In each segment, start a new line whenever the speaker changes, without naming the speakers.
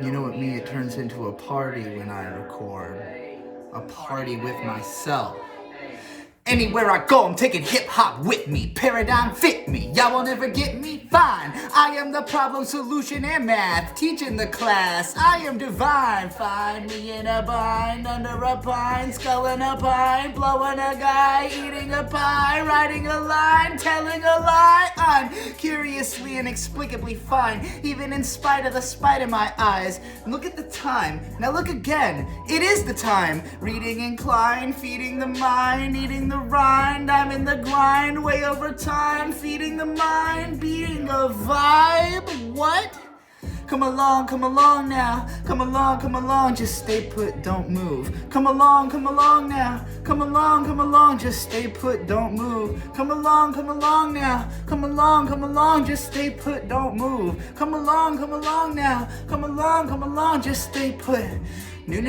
You know, with me, it turns into a party when I record. A party with myself. Anywhere I go, I'm taking hip-hop with me. Paradigm fit me, y'all won't ever get me? Fine, I am the problem, solution, and math. Teaching the class, I am divine. Find me in a bind, under a pine, sculling a pine, blowing a guy, eating a pie, writing a line, telling a lie. I'm curiously inexplicably fine, even in spite of the spite in my eyes. Look at the time, now look again, it is the time. Reading inclined, feeding the mind, eating the rind, I'm in the grind, way over time, feeding the mind, being a vibe. What? Come along now, come along, just stay put, don't move. Come along now, come along, just stay put, don't move. Come along now, come along, just stay put, don't move. Come along now, come along, just stay put. New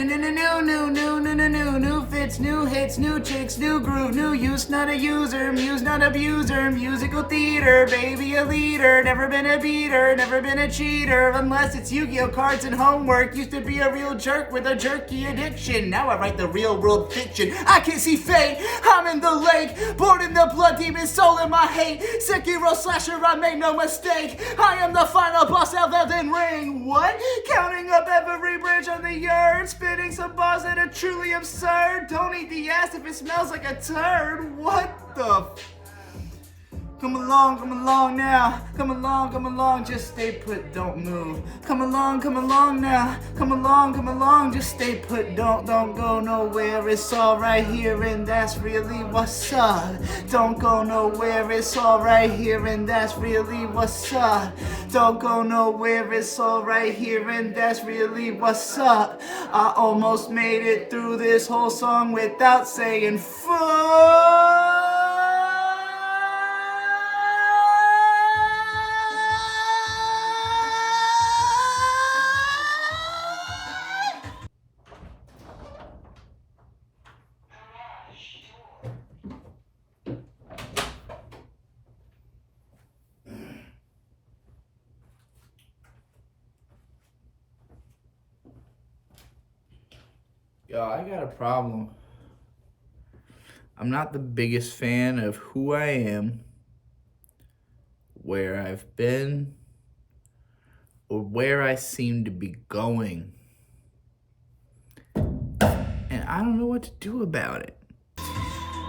fits, new hits, new chicks, new groove, new use, not a user, muse, not abuser, musical theater, baby a leader, never been a beater, never been a cheater, unless it's Yu-Gi-Oh cards and homework, used to be a real jerk with a jerky addiction, now I write the real world fiction, I can't see fate, I'm in the lake, born in the blood demon, soul in my hate, Sekiro slasher, I made no mistake, I am the final boss of Elden Ring, what? Counting up every bridge on the earth, spitting some bars that are truly absurd. Don't eat the ass if it smells like a turd. What the Come along now. Come along, just stay put, don't move. Come along now. Come along, just stay put, don't go nowhere. It's all right here and that's really what's up. Don't go nowhere, it's all right here and that's really what's up. Don't go nowhere, it's all right here and that's really what's up. I almost made it through this whole song without saying fuck. Yo, I got a problem. I'm not the biggest fan of who I am, where I've been, or where I seem to be going. And I don't know what to do about it.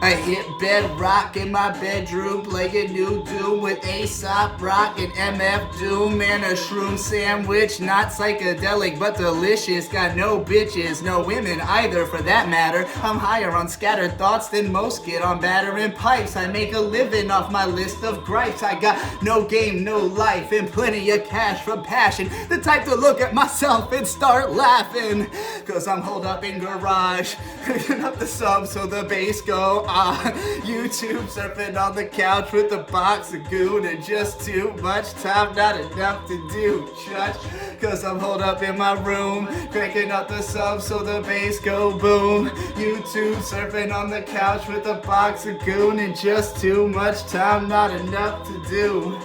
I hit bedrock in my bedroom, playing New Doom with Aesop Rock and MF Doom and a shroom sandwich. Not psychedelic, but delicious. Got no bitches, no women either for that matter. I'm higher on scattered thoughts than most get on battering pipes. I make a living off my list of gripes. I got no game, no life, and plenty of cash for passion. The type to look at myself and start laughing. Cause I'm holed up in garage, picking up the sub so the bass go YouTube, surfing on the couch with a box of goon and just too much time, not enough to do church. Cause I'm holed up in my room, cranking up the sub so the bass go boom. YouTube, surfing on the couch with a box of goon and just too much time, not enough to do.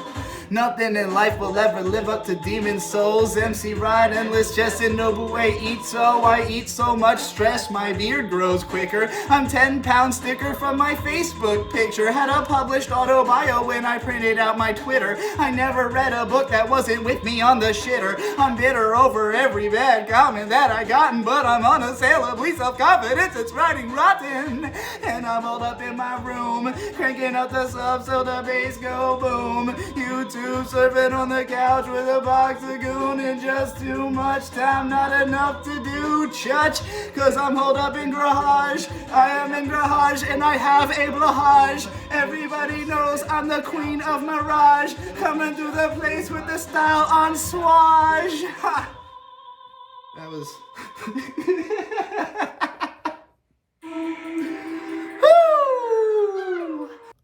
Nothing in life will ever live up to demon souls. MC ride endless, just in noble way. Eat so, I eat so much stress, my beard grows quicker. I'm 10 pounds thicker from my Facebook picture. Had a published auto bio when I printed out my Twitter. I never read a book that wasn't with me on the shitter. I'm bitter over every bad comment that I gotten, but I'm unassailably self-confident, it's writing rotten. And I'm all up in my room, cranking up the sub so the bass go boom. YouTube surfing on the couch with a box of goon and just too much time, not enough to do church. Cause I'm holed up in garage, I am in garage and I have a blahage. Everybody knows I'm the queen of mirage, coming through the place with the style on swage. Ha! That was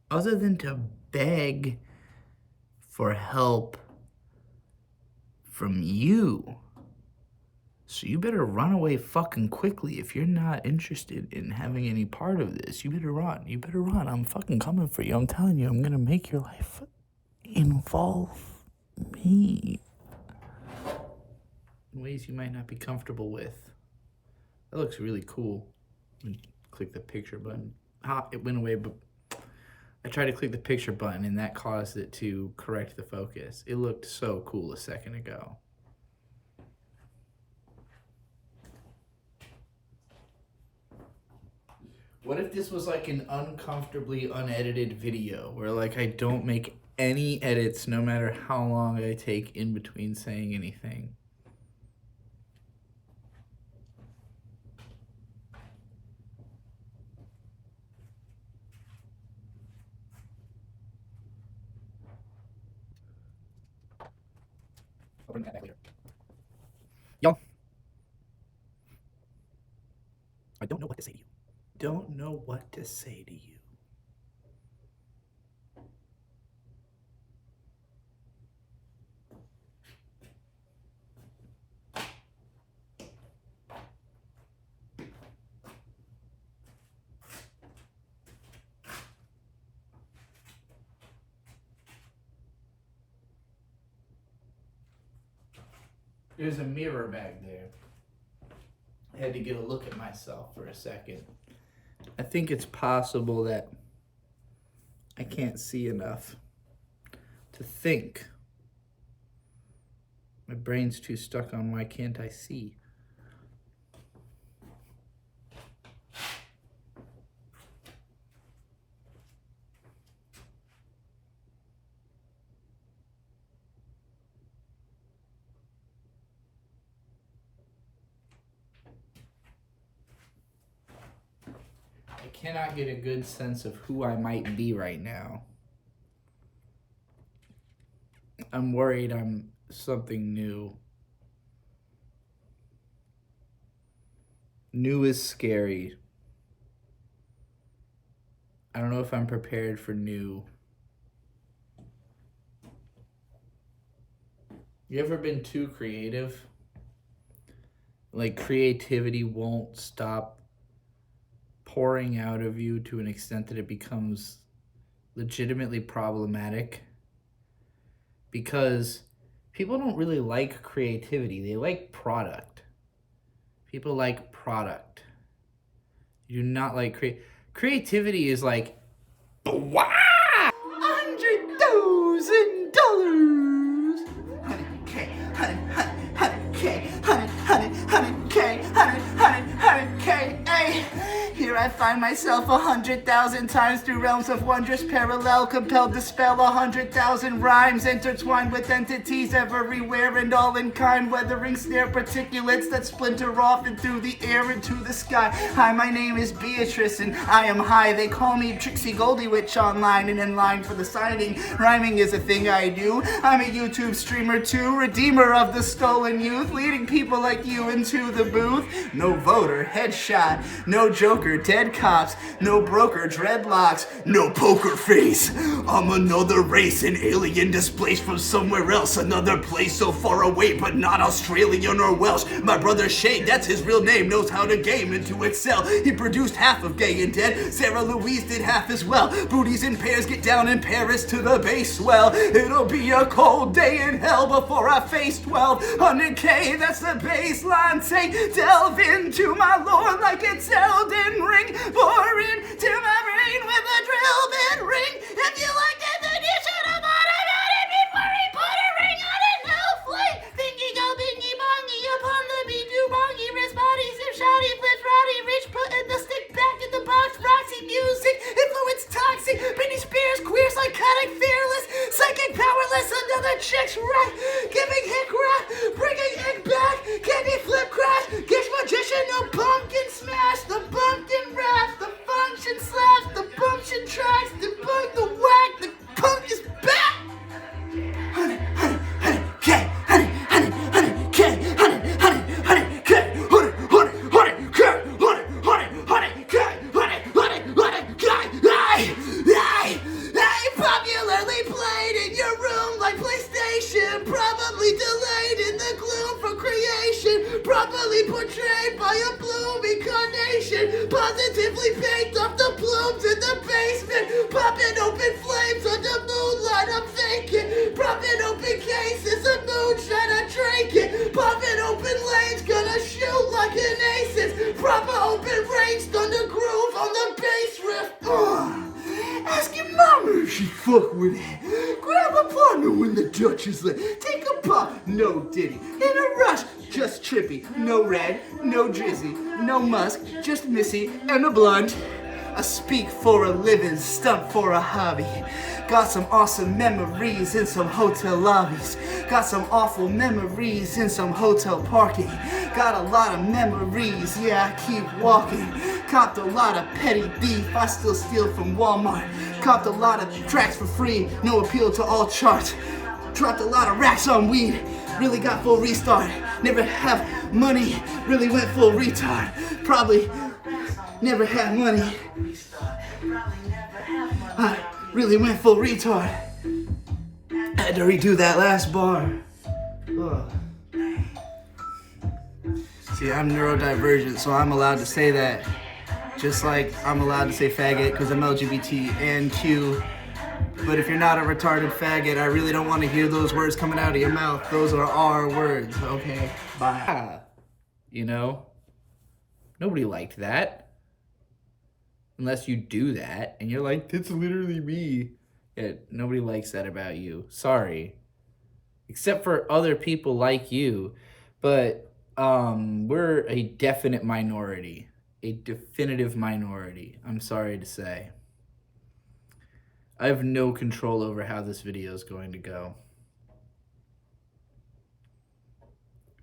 other than to beg for help from you. So you better run away fucking quickly if you're not interested in having any part of this. You better run. You better run. I'm fucking coming for you. I'm telling you, I'm gonna make your life involve me. in ways you might not be comfortable with. That looks really cool. Click the picture button. It went away, but I tried to click the picture button and that caused it to correct the focus. It looked so cool a second ago. What if this was like an uncomfortably unedited video where like I don't make any edits no matter how long I take in between saying anything? I'll bring that back later. Yo. I don't know what to say to you. Don't know what to say to you. There's a mirror back there. I had to get a look at myself for a second. I think it's possible that I can't see enough to think. My brain's too stuck on why can't I see. I cannot get a good sense of who I might be right now. I'm worried I'm something new. New is scary. I don't know if I'm prepared for new. You ever been too creative? Like creativity won't stop pouring out of you to an extent that it becomes legitimately problematic, because people don't really like creativity. They like product. People like product. You do not like creativity is like, wow! $100,000! 100K, 100K, 100K, 100K, ay! Here I find myself 100,000 times through realms of wondrous parallel, compelled to spell 100,000 rhymes, intertwined with entities everywhere and all in kind, weathering snare particulates that splinter off and through the air into the sky. Hi, my name is Beatrice and I am high. They call me Trixie Goldie Witch online and in line for the signing. Rhyming is a thing I do. I'm a YouTube streamer too, redeemer of the stolen youth, leading people like you into the booth. No voter, headshot, no joker, dead cops, no broker, dreadlocks, no poker face. I'm another race, an alien displaced from somewhere else, another place so far away but not Australian or Welsh. My brother Shane, that's his real name, knows how to game and to excel. He produced half of Gay and Dead, Sarah Louise did half as well. Booties in pairs get down in Paris to the base. Well, it'll be a cold day in hell before I face 1200K, that's the baseline. Take, delve into my lore like it's Elden Ring, bore into my brain with a drill bit ring. If you liked it, then you should have thought about it before he put a ring on it. No flame, thingy go bingy bongy upon the be-do bongy, wrist body, zip shoddy, flip roddy, rich, putting the stick back in the box, Roxy music, influence toxic, Britney Spears, queer, psychotic, fearless, psychic, powerless, another chick's right, giving hick rap, bringing hick back, candy flip crash, gish magician, no pumpkin smash, the pumpkin rap, the function slaps, the function tracks, the bug, the whack, the punk is back! 100K, 100K, 100K, 100K, 100K, popularly played in your room like PlayStation, probably delayed in the gloom for creation, properly portrayed by a blooming carnation, positively baked off the blooms in the basement, popping open flames under moonlight, I'm thinking, popping open cases of moonshine, I drink it, popping open fuck with it. Grab a partner when the Dutch is lit. Take a puff, no Diddy. In a rush, just trippy. No red, no drizzy, no musk, just missy and a blunt. I speak for a living, stunt for a hobby. Got some awesome memories in some hotel lobbies. Got some awful memories in some hotel parking. Got a lot of memories, yeah, I keep walking. Copped a lot of petty beef, I still steal from Walmart. Copped a lot of tracks for free, no appeal to all charts. Dropped a lot of racks on weed, really got full restart. Never have money, really went full retard. Probably never had money. I really went full retard. I had to redo that last bar. Ugh. See, I'm neurodivergent, so I'm allowed to say that. Just like I'm allowed to say faggot because I'm LGBT and Q. But if you're not a retarded faggot, I really don't want to hear those words coming out of your mouth. Those are our words, okay? Bye. You know, nobody liked that. Unless you do that, and you're like, it's literally me. Yeah, nobody likes that about you. Sorry. Except for other people like you. But we're a definite minority. A definitive minority, I'm sorry to say. I have no control over how this video is going to go.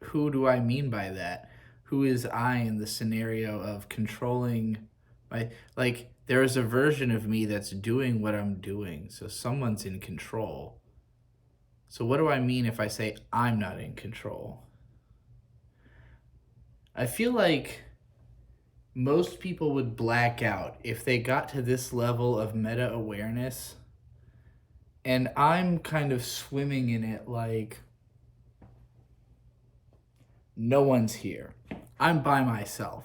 Who do I mean by that? Who is I in the scenario of controlling like, there is a version of me that's doing what I'm doing, so someone's in control. So what do I mean if I say I'm not in control? I feel like most people would black out if they got to this level of meta-awareness, and I'm kind of swimming in it like no one's here. I'm by myself.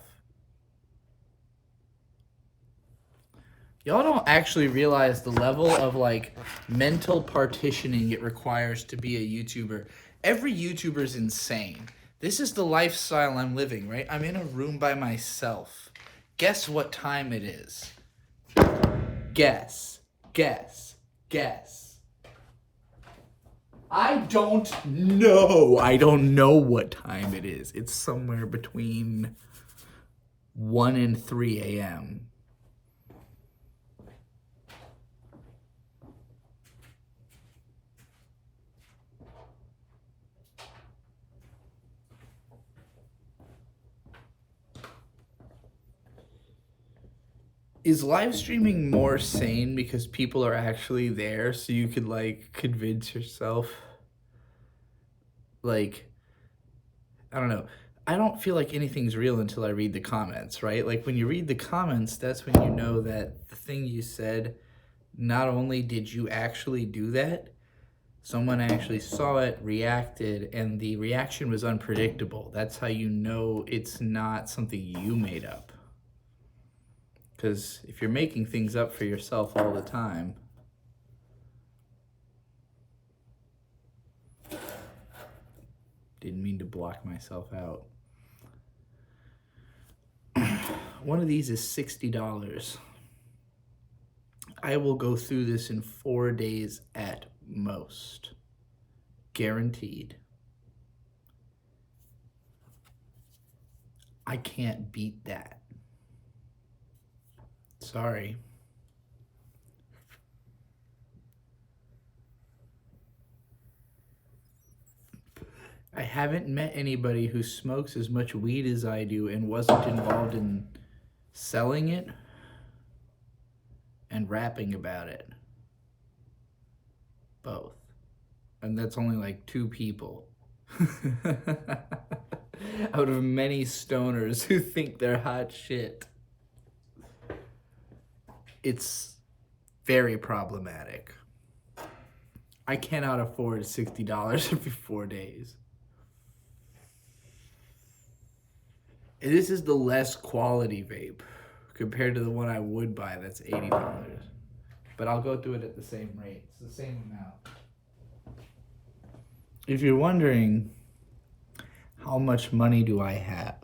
Y'all don't actually realize the level of like mental partitioning it requires to be a YouTuber. Every YouTuber's insane. This is the lifestyle I'm living, right? I'm in a room by myself. Guess what time it is? Guess. I don't know. I don't know what time it is. It's somewhere between 1 and 3 a.m. Is live streaming more sane because people are actually there, so you could like convince yourself? Like, I don't know. I don't feel like anything's real until I read the comments, right? Like when you read the comments, that's when you know that the thing you said, not only did you actually do that, someone actually saw it, reacted, and the reaction was unpredictable. That's how you know it's not something you made up. Because if you're making things up for yourself all the time, didn't mean to block myself out. One of these is $60. I will go through this in 4 days at most. Guaranteed. I can't beat that. Sorry. I haven't met anybody who smokes as much weed as I do and wasn't involved in selling it and rapping about it. Both. And that's only like 2 people. Out of many stoners who think they're hot shit. It's very problematic. I cannot afford $60 every 4 days. And this is the less quality vape compared to the one I would buy that's $80. But I'll go through it at the same rate. It's the same amount. If you're wondering, how much money do I have?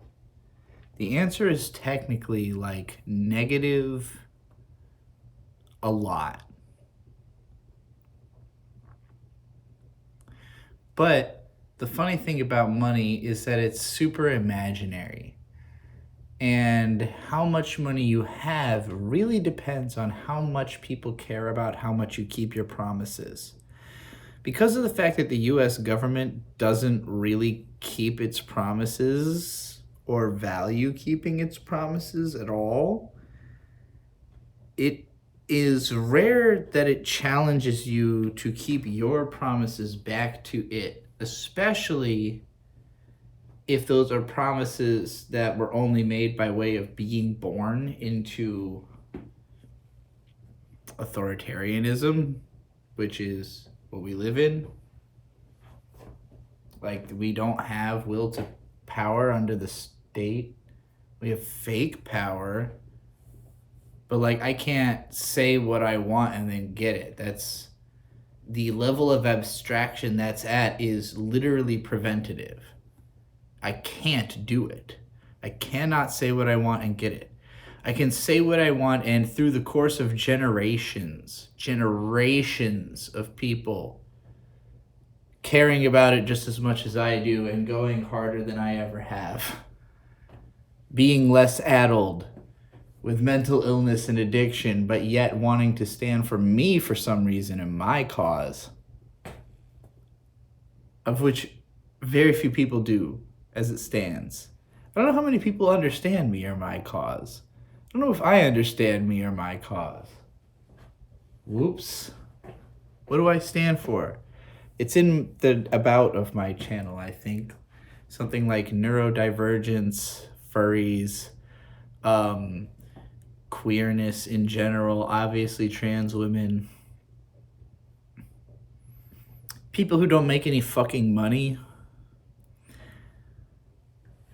The answer is technically like negative a lot. But the funny thing about money is that it's super imaginary. And how much money you have really depends on how much people care about how much you keep your promises. Because of the fact that the US government doesn't really keep its promises or value keeping its promises at all, it is rare that it challenges you to keep your promises back to it, especially if those are promises that were only made by way of being born into authoritarianism, which is what we live in. Like, we don't have will to power under the state. We have fake power. But, like, I can't say what I want and then get it. That's the level of abstraction that's at is literally preventative. I can't do it. I cannot say what I want and get it. I can say what I want, and through the course of generations of people caring about it just as much as I do and going harder than I ever have, being less addled with mental illness and addiction, but yet wanting to stand for me for some reason and my cause, of which very few people do as it stands. I don't know how many people understand me or my cause. I don't know if I understand me or my cause. Whoops. What do I stand for? It's in the about of my channel, I think. Something like neurodivergence, furries, queerness in general, obviously trans women, people who don't make any fucking money.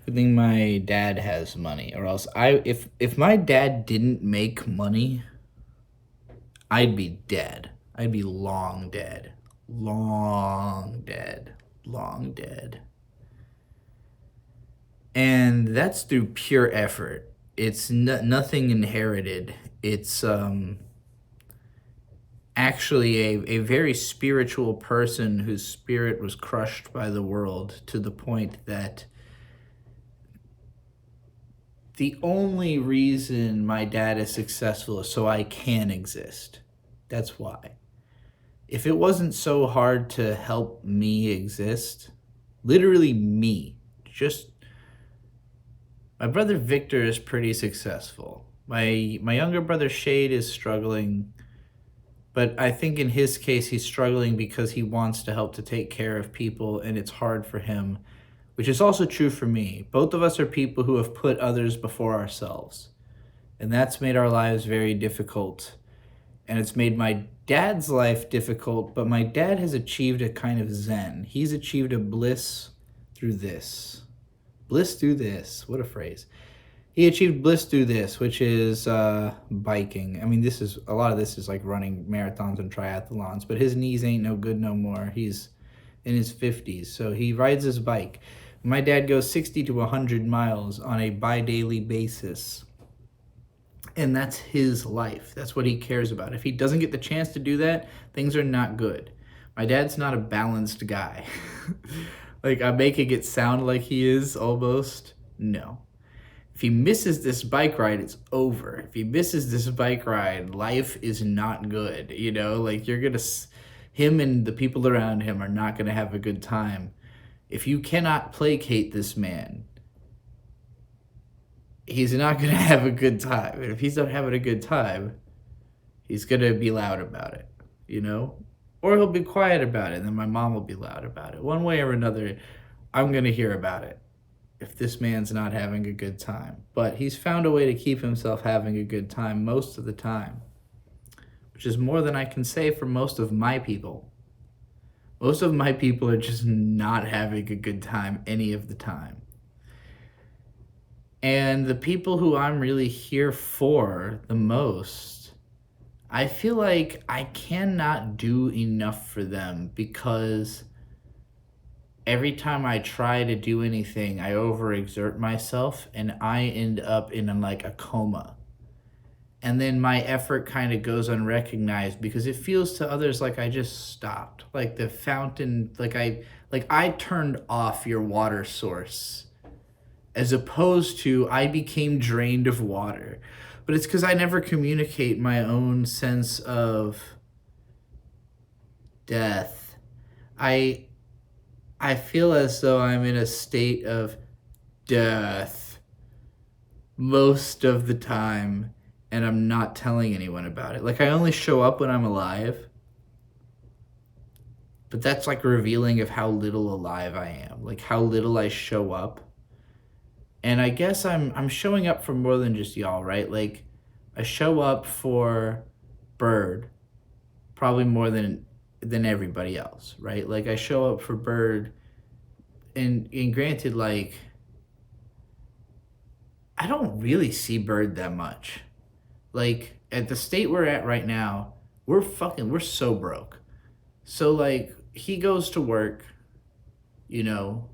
Good thing my dad has money, or else if my dad didn't make money, I'd be dead. I'd be long dead. Long dead. Long dead. And that's through pure effort. It's nothing inherited. It's actually a very spiritual person whose spirit was crushed by the world to the point that the only reason my dad is successful is so I can exist. That's why. If it wasn't so hard to help me exist, literally me, just my brother Victor is pretty successful. My younger brother Shade is struggling, but I think in his case he's struggling because he wants to help to take care of people and it's hard for him, which is also true for me. Both of us are people who have put others before ourselves, and that's made our lives very difficult. And it's made my dad's life difficult, but my dad has achieved a kind of zen. He's achieved a bliss through this. Bliss through this. What a phrase. He achieved bliss through this, which is biking. I mean, a lot of this is like running marathons and triathlons, but his knees ain't no good no more. He's in his 50s, so he rides his bike. My dad goes 60 to 100 miles on a bi-daily basis. And that's his life. That's what he cares about. If he doesn't get the chance to do that, things are not good. My dad's not a balanced guy. Like, I'm making it sound like he is, almost. No. If he misses this bike ride, it's over. If he misses this bike ride, life is not good. You know, like, him and the people around him are not going to have a good time. If you cannot placate this man, he's not going to have a good time. And if he's not having a good time, he's going to be loud about it, you know? Or he'll be quiet about it, and then my mom will be loud about it. One way or another, I'm going to hear about it if this man's not having a good time. But he's found a way to keep himself having a good time most of the time, which is more than I can say for most of my people. Most of my people are just not having a good time any of the time. And the people who I'm really here for the most, I feel like I cannot do enough for them because every time I try to do anything, I overexert myself and I end up in like a coma. and then my effort kind of goes unrecognized because it feels to others like I just stopped. Like the fountain, like I turned off your water source, as opposed to I became drained of water. But it's because I never communicate my own sense of death. I I feel as though I'm in a state of death most of the time, and I'm not telling anyone about it. Like I only show up when I'm alive, but that's like revealing of how little alive I am, like how little I show up. And I guess I'm showing up for more than just y'all, right? Like I show up for Bird probably more than everybody else, right? Like I show up for Bird, and granted, like I don't really see Bird that much. Like at the state we're at right now, we're so broke. So like he goes to work, you know,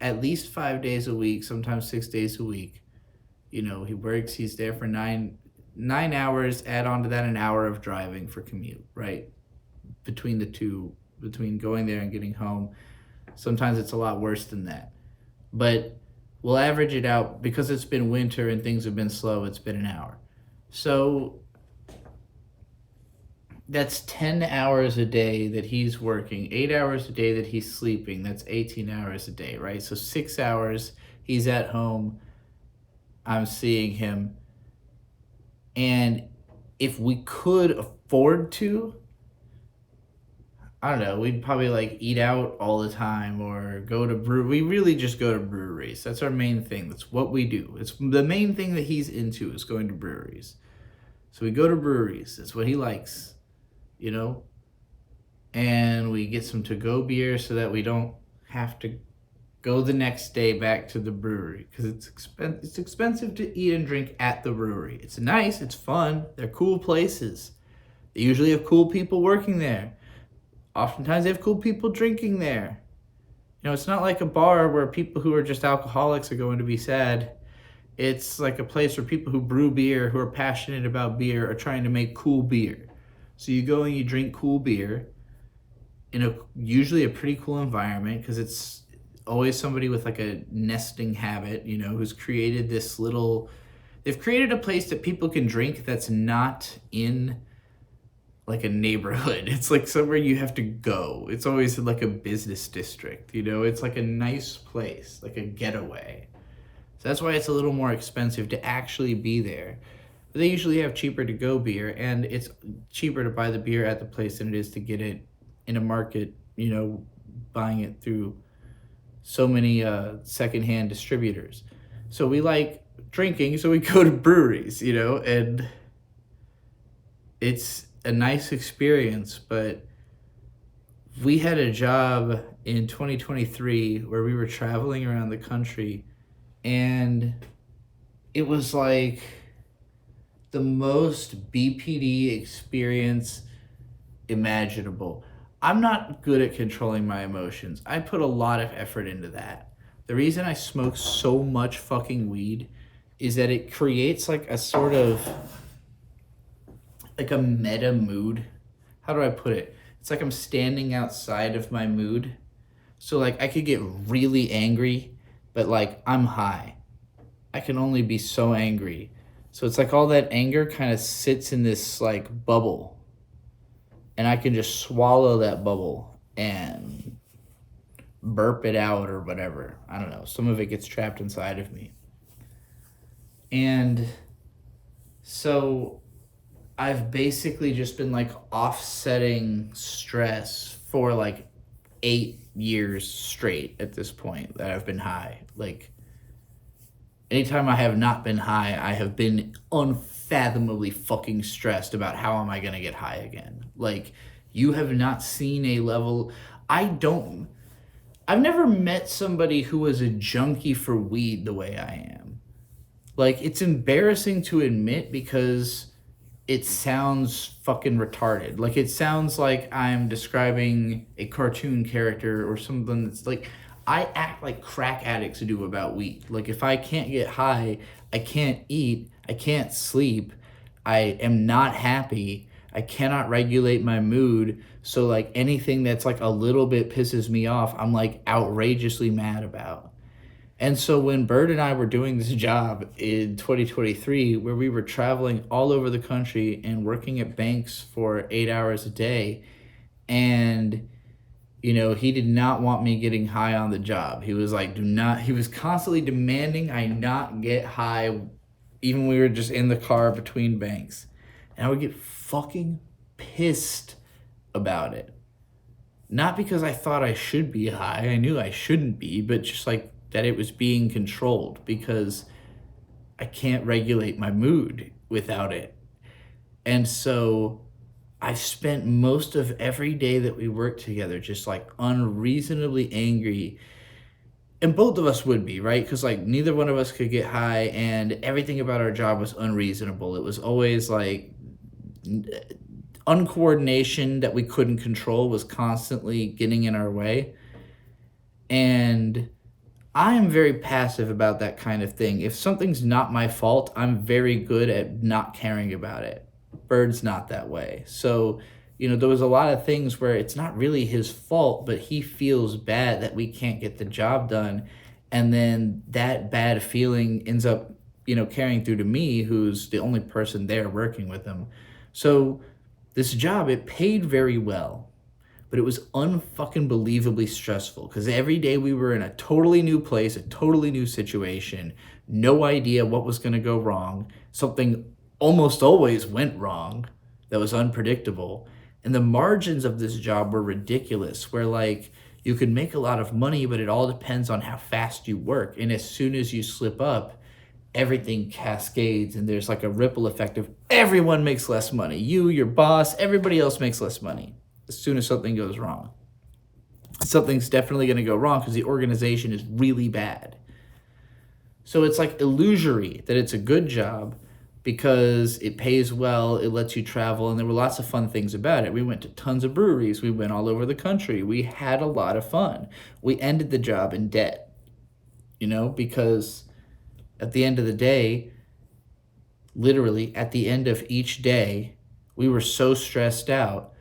at least 5 days a week, sometimes 6 days a week. You know, he works, he's there for nine hours, add on to that an hour of driving for commute, right? Between the two, between going there and getting home. Sometimes it's a lot worse than that. But we'll average it out because it's been winter and things have been slow, it's been an hour. So that's 10 hours a day that he's working, 8 hours a day that he's sleeping. That's 18 hours a day, right? So 6 hours he's at home, I'm seeing him. And if we could afford to, I don't know, we'd probably like eat out all the time or go to we really just go to breweries. That's our main thing. That's what we do. It's the main thing that he's into is going to breweries. So we go to breweries. That's what he likes, you know? And we get some to-go beer so that we don't have to go the next day back to the brewery because it's expensive to eat and drink at the brewery. It's nice, it's fun, they're cool places. They usually have cool people working there. Oftentimes they have cool people drinking there. You know, it's not like a bar where people who are just alcoholics are going to be sad. It's like a place where people who brew beer, who are passionate about beer, are trying to make cool beer. So you go and you drink cool beer in usually a pretty cool environment because it's always somebody with like a nesting habit, you know, who's created this little, they've created a place that people can drink that's not in like a neighborhood. It's like somewhere you have to go. It's always like a business district, you know, it's like a nice place, like a getaway. So that's why it's a little more expensive to actually be there. But they usually have cheaper to go beer, and it's cheaper to buy the beer at the place than it is to get it in a market, you know, buying it through so many secondhand distributors. So we like drinking, so we go to breweries, you know, and it's a nice experience. But we had a job in 2023 where we were traveling around the country, and it was like the most BPD experience imaginable. I'm not good at controlling my emotions. I put a lot of effort into that. The reason I smoke so much fucking weed is that it creates like a sort of like a meta mood. How do I put it? It's like I'm standing outside of my mood. So like I could get really angry, but like I'm high. I can only be so angry. So it's like all that anger kind of sits in this like bubble. And I can just swallow that bubble and burp it out or whatever. I don't know. Some of it gets trapped inside of me. And so I've basically just been like offsetting stress for like 8 years straight at this point that I've been high. Like anytime I have not been high, I have been unfathomably fucking stressed about how am I going to get high again. Like, you have not seen a level. I've never met somebody who was a junkie for weed the way I am. Like, it's embarrassing to admit because it sounds fucking retarded. Like, it sounds like I'm describing a cartoon character or something that's like, I act like crack addicts do about weed. Like if I can't get high, I can't eat, I can't sleep, I am not happy, I cannot regulate my mood. So like anything that's like a little bit pisses me off, I'm like outrageously mad about. And so when Bird and I were doing this job in 2023, where we were traveling all over the country and working at banks for 8 hours a day, and he did not want me getting high on the job. He was like, he was constantly demanding I not get high, even when we were just in the car between banks. And I would get fucking pissed about it. Not because I thought I should be high, I knew I shouldn't be, but just like that it was being controlled because I can't regulate my mood without it. And so I spent most of every day that we worked together just like unreasonably angry. And both of us would be, right? Because like neither one of us could get high and everything about our job was unreasonable. It was always like uncoordination that we couldn't control was constantly getting in our way. And I am very passive about that kind of thing. If something's not my fault, I'm very good at not caring about it. Bird's not that way. So, there was a lot of things where it's not really his fault, but he feels bad that we can't get the job done. And then that bad feeling ends up, carrying through to me, who's the only person there working with him. So this job, it paid very well, but it was unfucking believably stressful because every day we were in a totally new place, a totally new situation, no idea what was going to go wrong. Something almost always went wrong that was unpredictable. And the margins of this job were ridiculous, where like you could make a lot of money, but it all depends on how fast you work. And as soon as you slip up, everything cascades and there's like a ripple effect of everyone makes less money. You, your boss, everybody else makes less money as soon as something goes wrong. Something's definitely going to go wrong because the organization is really bad. So it's like illusory that it's a good job because it pays well, it lets you travel, and there were lots of fun things about it. We went to tons of breweries, we went all over the country, we had a lot of fun. We ended the job in debt, because at the end of the day, literally at the end of each day, we were so stressed out,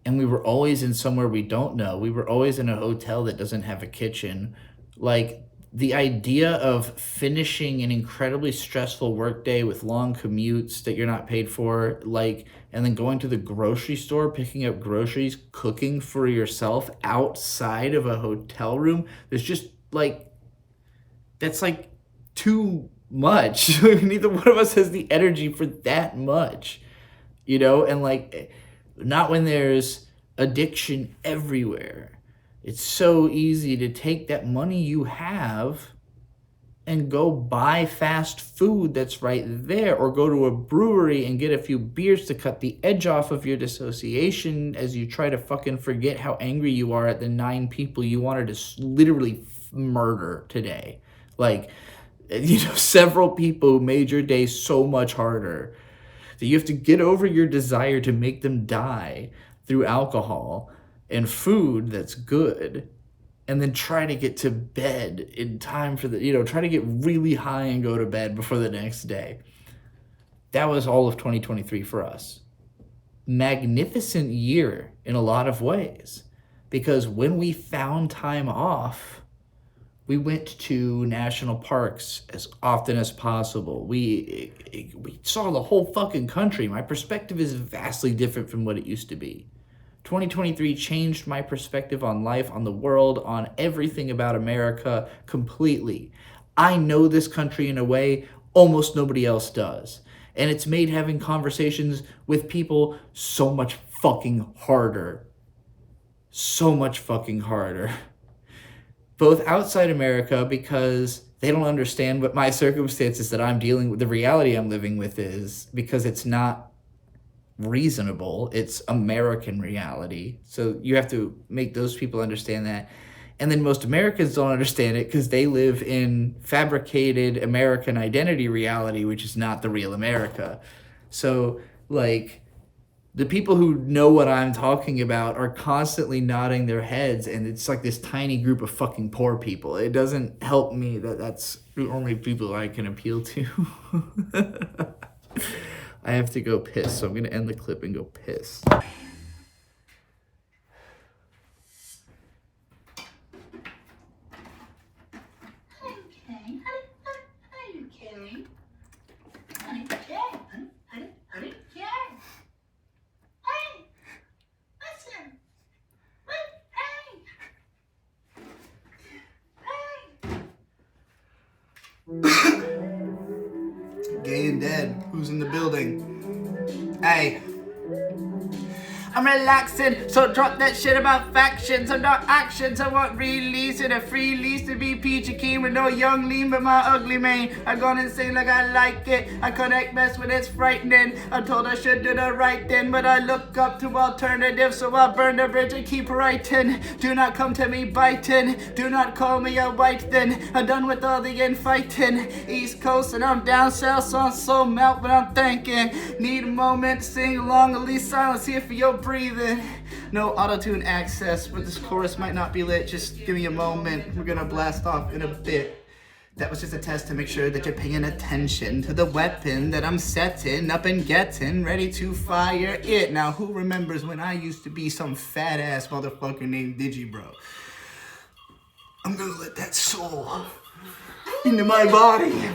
and we were always in somewhere we don't know. We were always in a hotel that doesn't have a kitchen. Like, the idea of finishing an incredibly stressful workday with long commutes that you're not paid for, and then going to the grocery store, picking up groceries, cooking for yourself outside of a hotel room, there's just that's too much. Neither one of us has the energy for that much, and not when there's addiction everywhere. It's so easy to take that money you have and go buy fast food that's right there, or go to a brewery and get a few beers to cut the edge off of your dissociation as you try to fucking forget how angry you are at the 9 people you wanted to literally murder today. Several people who made your day so much harder. So you have to get over your desire to make them die through alcohol and food that's good, and then try to get to bed in time for try to get really high and go to bed before the next day. That was all of 2023 for us. Magnificent year in a lot of ways, because when we found time off, we went to national parks as often as possible. We saw the whole fucking country. My perspective is vastly different from what it used to be. 2023 changed my perspective on life, on the world, on everything about America completely. I know this country in a way almost nobody else does. And it's made having conversations with people so much fucking harder. So much fucking harder. Both outside America, because they don't understand what my circumstances that I'm dealing with, the reality I'm living with is, because it's not reasonable, it's American reality. So you have to make those people understand that. And then most Americans don't understand it because they live in fabricated American identity reality, which is not the real America. So The people who know what I'm talking about are constantly nodding their heads, and it's like this tiny group of fucking poor people. It doesn't help me that that's the only people I can appeal to. I have to go piss, so I'm gonna end the clip and go piss. Gay and dead. Who's in the building? Hey. I'm relaxing, so drop that shit about factions. I'm not actions, I want releasing. A free lease to be peachy keen with no young lean but my ugly mane. I gone insane like I like it. I connect mess when it's frightening. I told I should do the right thing, but I look up to alternatives, so I burn the bridge and keep writing. Do not come to me biting. Do not call me a white thin. I'm done with all the infighting. East Coast and I'm down south, so I'm so melt when I'm thinking. Need a moment to sing along, at least silence here for your breathing. No auto-tune access, but this chorus might not be lit. Just give me a moment. We're gonna blast off in a bit. That was just a test to make sure that you're paying attention to the weapon that I'm setting up and getting ready to fire it. Now, who remembers when I used to be some fat-ass motherfucker named Digibro? I'm gonna let that soul into my body.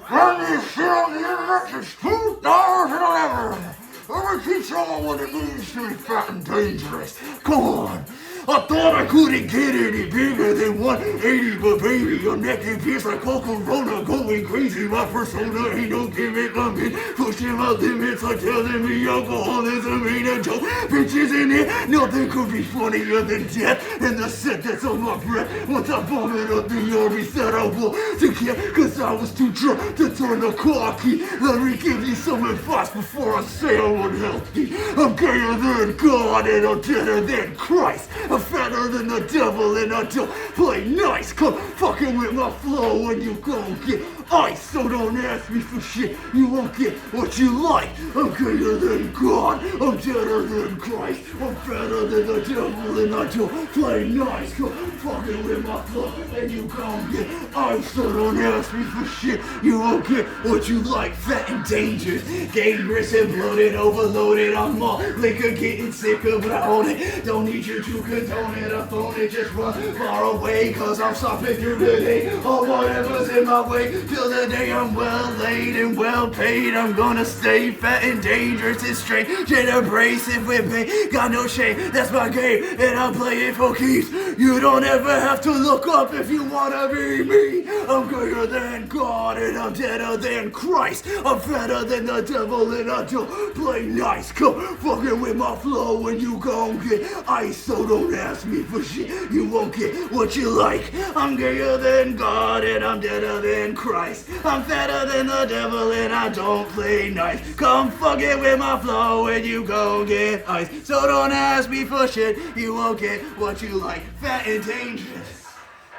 Run this shit on the internet since 2011. Let me teach y'all what it means to be fat and dangerous. Come on. I thought I couldn't get any bigger than 180, but baby, your naked piece like Corona going crazy. My persona ain't no gimmick. I'm been pushing my limits like telling me alcoholism ain't a joke. Bitches in here, nothing could be funnier than death and the scent that's on my breath. Once I vomit up the army said I want to get, cause I was too drunk to turn the car key. Let me give you some advice before I say I'm unhealthy. I'm gayer than God and I'm deader than Christ. I'm fatter than the devil and I don't play nice. Come fucking with my flow and you gon' get ice. So don't ask me for shit, you won't get what you like. I'm gayer than God, I'm deader than Christ. I'm fatter than the devil and I don't play nice. Come fucking with my flow and you gon' get ice. So don't ask me for shit, you won't get what you like. Fat and dangerous, dangerous and bloated, overloaded. I'm all liquor getting sicker, but I own it. Don't need you to condone it, I phone it, just run far away. Cause I'm stopping through the day, or whatever's in my way. Till the day I'm well laid and well paid. I'm gonna stay fat and dangerous and straight and abrasive with me. Got no shame, that's my game, and I play it for keeps. You don't ever have to look up if you wanna be me. I'm greater than God and I'm deader than Christ. I'm fatter than the devil and I don't play nice. Come fucking with my flow and you gon' get ice. So don't ask me for shit, you won't get what you like. I'm gayer than God and I'm deader than Christ. I'm fatter than the devil and I don't play nice. Come fucking with my flow and you gon' get ice. So don't ask me for shit, you won't get what you like. Fat and dangerous.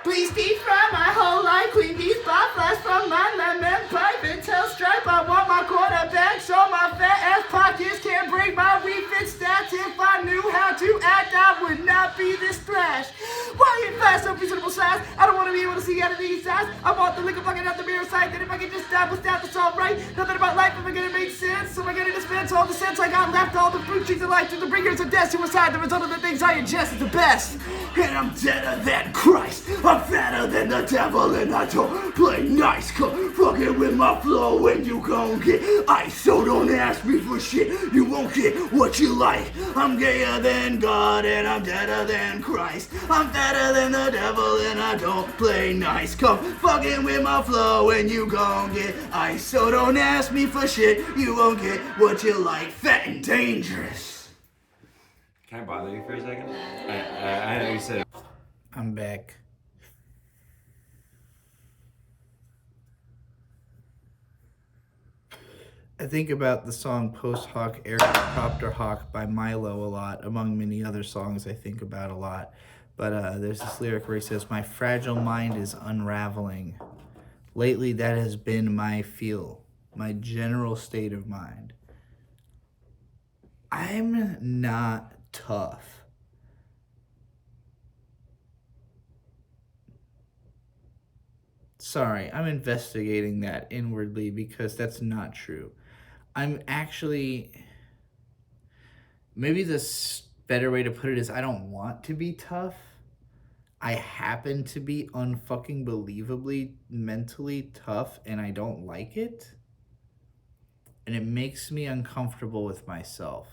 Please deep fry my whole life, clean these barflies from my lemon pipe and tell Stripe I want my quarterback so my fat ass pockets can't break my refit stats. If I knew how to act, I would not be this thrash. Why you fast so reasonable size? I don't want to be able to see out of these eyes. I want the liquor bucket out the mirror side, then if I can just dabble stab, that's alright. Nothing about life am I gonna make sense. Am I gonna dispense all the sense I got left, all the fruit trees of life through the bringers of death, suicide, the result of the things I ingest is the best. And I'm deader than Christ. I'm fatter than the devil and I don't play nice. Come fucking with my flow and you gon' get ice. So don't ask me for shit, you won't get what you like. I'm gayer than God and I'm deader than Christ. I'm fatter than the devil and I don't play nice. Come fucking with my flow and you gon' get ice. So don't ask me for shit, you won't get what you like. Fat and dangerous.
Can I bother you for a second? I know you said.
I'm back. I think about the song Post Hoc Aircopter Hawk by Milo a lot, among many other songs I think about a lot. But there's this lyric where he says, "My fragile mind is unraveling. Lately that has been my general state of mind. I'm not tough. Sorry, I'm investigating that inwardly because that's not true. I'm actually, maybe the better way to put it is I don't want to be tough. I happen to be unfucking believably mentally tough and I don't like it. And it makes me uncomfortable with myself.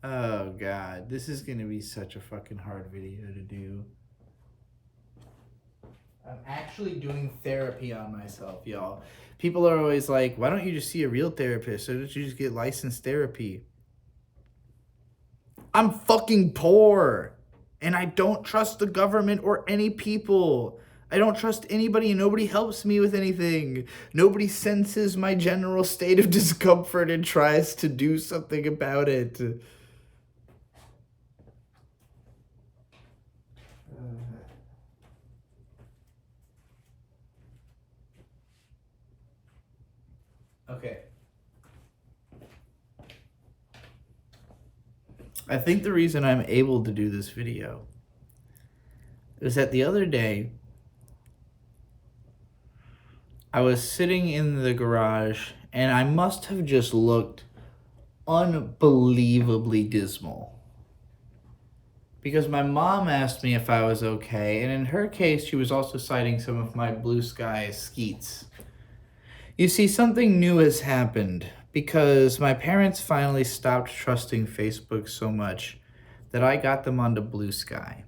Oh God, this is gonna be such a fucking hard video to do. I'm actually doing therapy on myself, y'all. People are always like, why don't you just see a real therapist? Or don't you just get licensed therapy? I'm fucking poor. And I don't trust the government or any people. I don't trust anybody and nobody helps me with anything. Nobody senses my general state of discomfort and tries to do something about it. Okay. I think the reason I'm able to do this video is that the other day I was sitting in the garage and I must have just looked unbelievably dismal. Because my mom asked me if I was okay, and in her case, she was also citing some of my blue sky skeets. You see, something new has happened because my parents finally stopped trusting Facebook so much that I got them onto Blue Sky.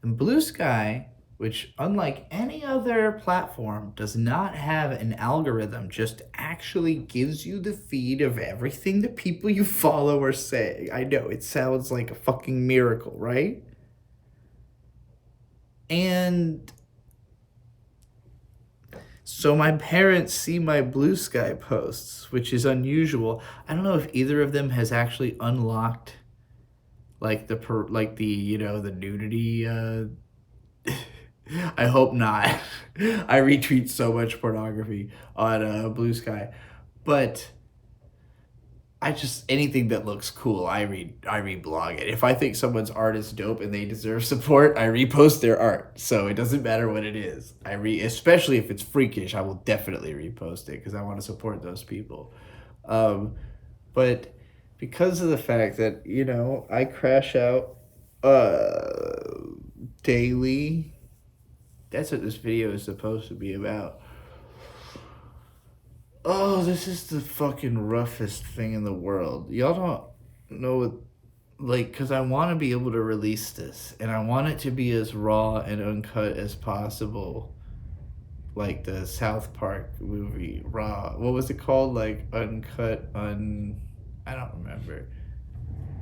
And Blue Sky, which unlike any other platform, does not have an algorithm, just actually gives you the feed of everything the people you follow are saying. I know, it sounds like a fucking miracle, right? And so my parents see my Blue Sky posts, which is unusual. I don't know if either of them has actually unlocked like the nudity I hope not. I retweet so much pornography on Blue Sky. But I just, anything that looks cool, I reblog it. If I think someone's art is dope and they deserve support, I repost their art. So it doesn't matter what it is. Especially if it's freakish, I will definitely repost it because I want to support those people. But because of the fact that, I crash out daily, that's what this video is supposed to be about. Oh, this is the fucking roughest thing in the world. Y'all don't know what, because I want to be able to release this, and I want it to be as raw and uncut as possible. Like the South Park movie, Raw. What was it called? Uncut, I don't remember.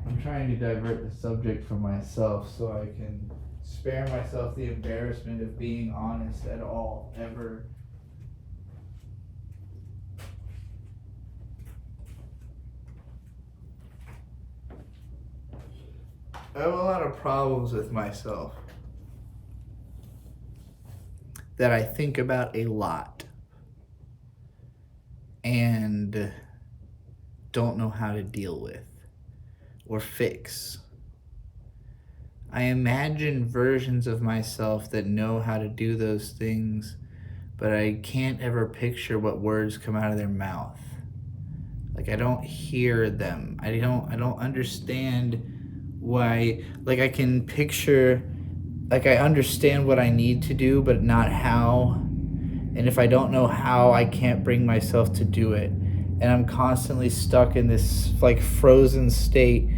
I'm trying to divert the subject from myself so I can spare myself the embarrassment of being honest at all, ever. I have a lot of problems with myself that I think about a lot and don't know how to deal with or fix. I imagine versions of myself that know how to do those things, but I can't ever picture what words come out of their mouth. I don't hear them. I don't understand why. I can picture, I understand what I need to do, but not how. And if I don't know how, I can't bring myself to do it. And I'm constantly stuck in this frozen state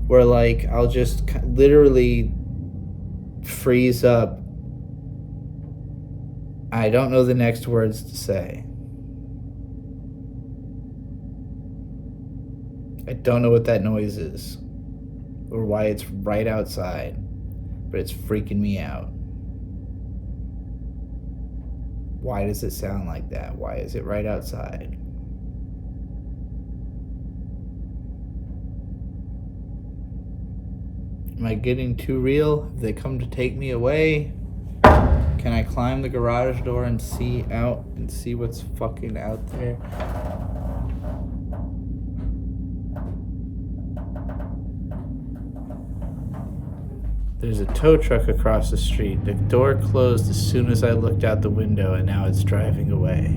where I'll just literally freeze up. I don't know the next words to say. I don't know what that noise is or why it's right outside, but it's freaking me out. Why does it sound like that? Why is it right outside? Am I getting too real? Have they come to take me away? Can I climb the garage door and see out and see what's fucking out there? There's a tow truck across the street. The door closed as soon as I looked out the window, and now it's driving away.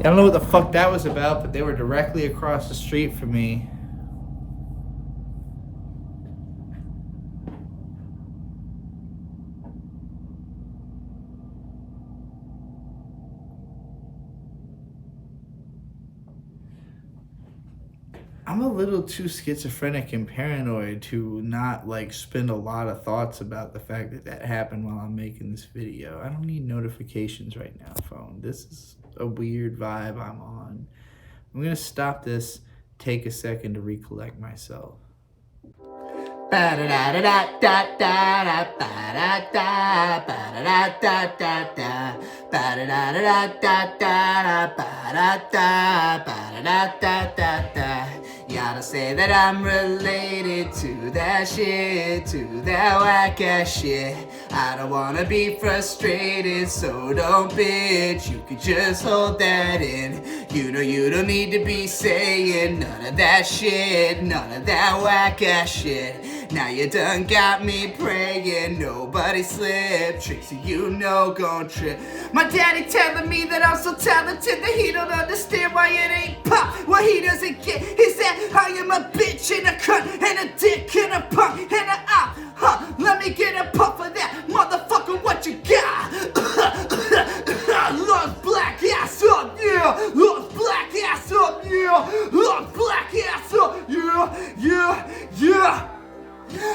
I don't know what the fuck that was about, but they were directly across the street from me. I'm a little too schizophrenic and paranoid to not like spend a lot of thoughts about the fact that that happened while I'm making this video. I don't need notifications right now, phone. This is a weird vibe I'm on. I'm gonna stop this, take a second to recollect myself. You gotta say that I'm related to that shit, to that whack ass shit. I don't wanna be frustrated, so don't bitch. You could just hold that in. You know you don't need to be saying none of that shit, none of that whack ass shit. Now you done got me praying, nobody slip. Tricks you know gon' trip. My daddy telling me that I'm so talented that he don't understand why it ain't pop. What he doesn't get is that I am a bitch and a cunt and a dick and a punk and a let me get a puff of that, motherfucker, what you got? Lost black ass up, yeah. Lost black ass up, yeah. Lost black ass up, yeah, yeah, yeah.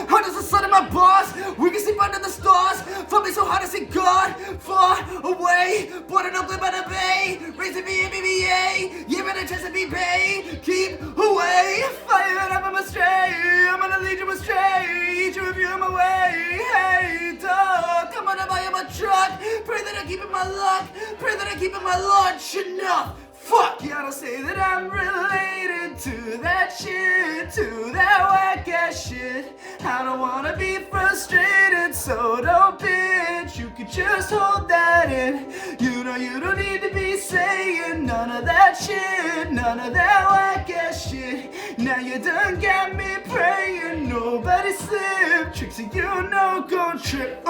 Hard as the sun in my bars, we can sleep under the stars. Fought me so hard as in God, far away. Born in Oakland by the bay, raising me in BBA. You better chance to be paid, keep away. Fire up, I'm astray, I'm gonna lead you astray. Each of you on my way, hey dog. Come on, buy him a truck. Pray that I keep in my luck, pray that I keep in my launch enough. Fuck, you gotta say that I'm related to that shit, to that whack ass shit. I don't wanna be frustrated, so don't bitch. You can just hold that in. You know you don't need to be saying none of that shit, none of that whack ass shit. Now you done got me praying, nobody slip. Tricks you know gon' trip.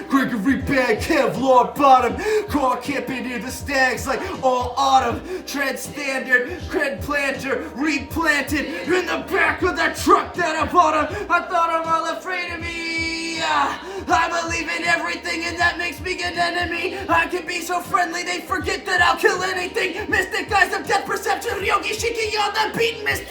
Gregory bag, Kevlar bottom. Car camping near the stags like all autumn. Tread standard, cred planter, replanted in the back of that truck that I bought him. I thought I'm all afraid of me. I believe in everything and that makes me an enemy. I can be so friendly, they forget that I'll kill anything. Mystic eyes of death perception, Yogi Shiki on the beat. Mystic,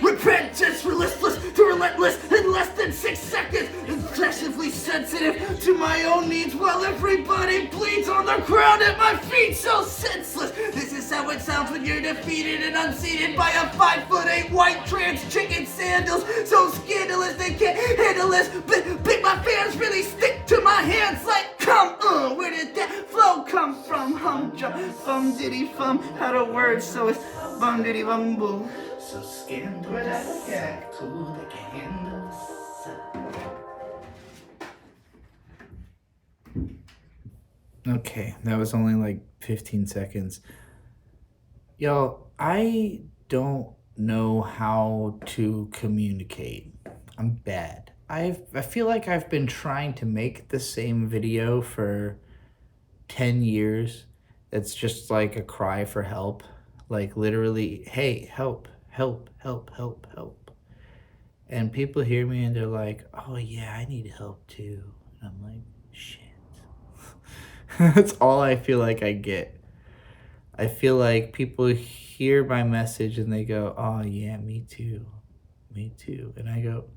repentance, relentless to relentless in less than 6 seconds. Excessively sensitive to my own needs while everybody bleeds on the ground at my feet. So senseless. This is how it sounds when you're defeated and unseated by a 5'8" white trans chicken sandals. So scandalous they can't handle this. But my fans really stick to my hands like, come on, where did that flow come from? Hum jump, fum diddy fum, how the words so it's bum diddy bum boo. So scandalous, yeah, cool, they can handle this. Okay, that was only like 15 seconds. Y'all, I don't know how to communicate. I'm bad. I feel like I've been trying to make the same video for 10 years. It's just like a cry for help. Like literally, hey, help, help, help, help, help. And people hear me and they're like, oh yeah, I need help too. And I'm like, shit. That's all I feel like I get. I feel like people hear my message and they go, oh yeah, me too. Me too. And I go,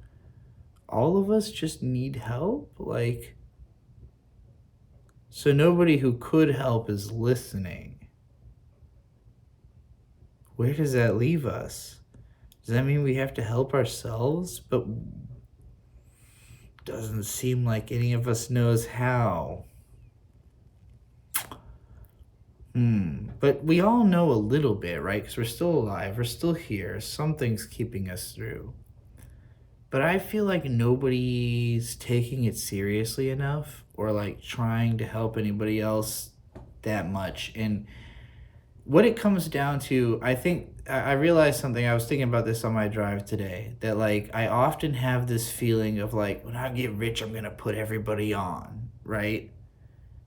all of us just need help? Like, so nobody who could help is listening. Where does that leave us? Does that mean we have to help ourselves? But doesn't seem like any of us knows how. But we all know a little bit, right? Because we're still alive, we're still here, something's keeping us through. But I feel like nobody's taking it seriously enough or like trying to help anybody else that much. And what it comes down to, I think I realized something. I was thinking about this on my drive today, that like I often have this feeling of like, when I get rich, I'm gonna put everybody on, right?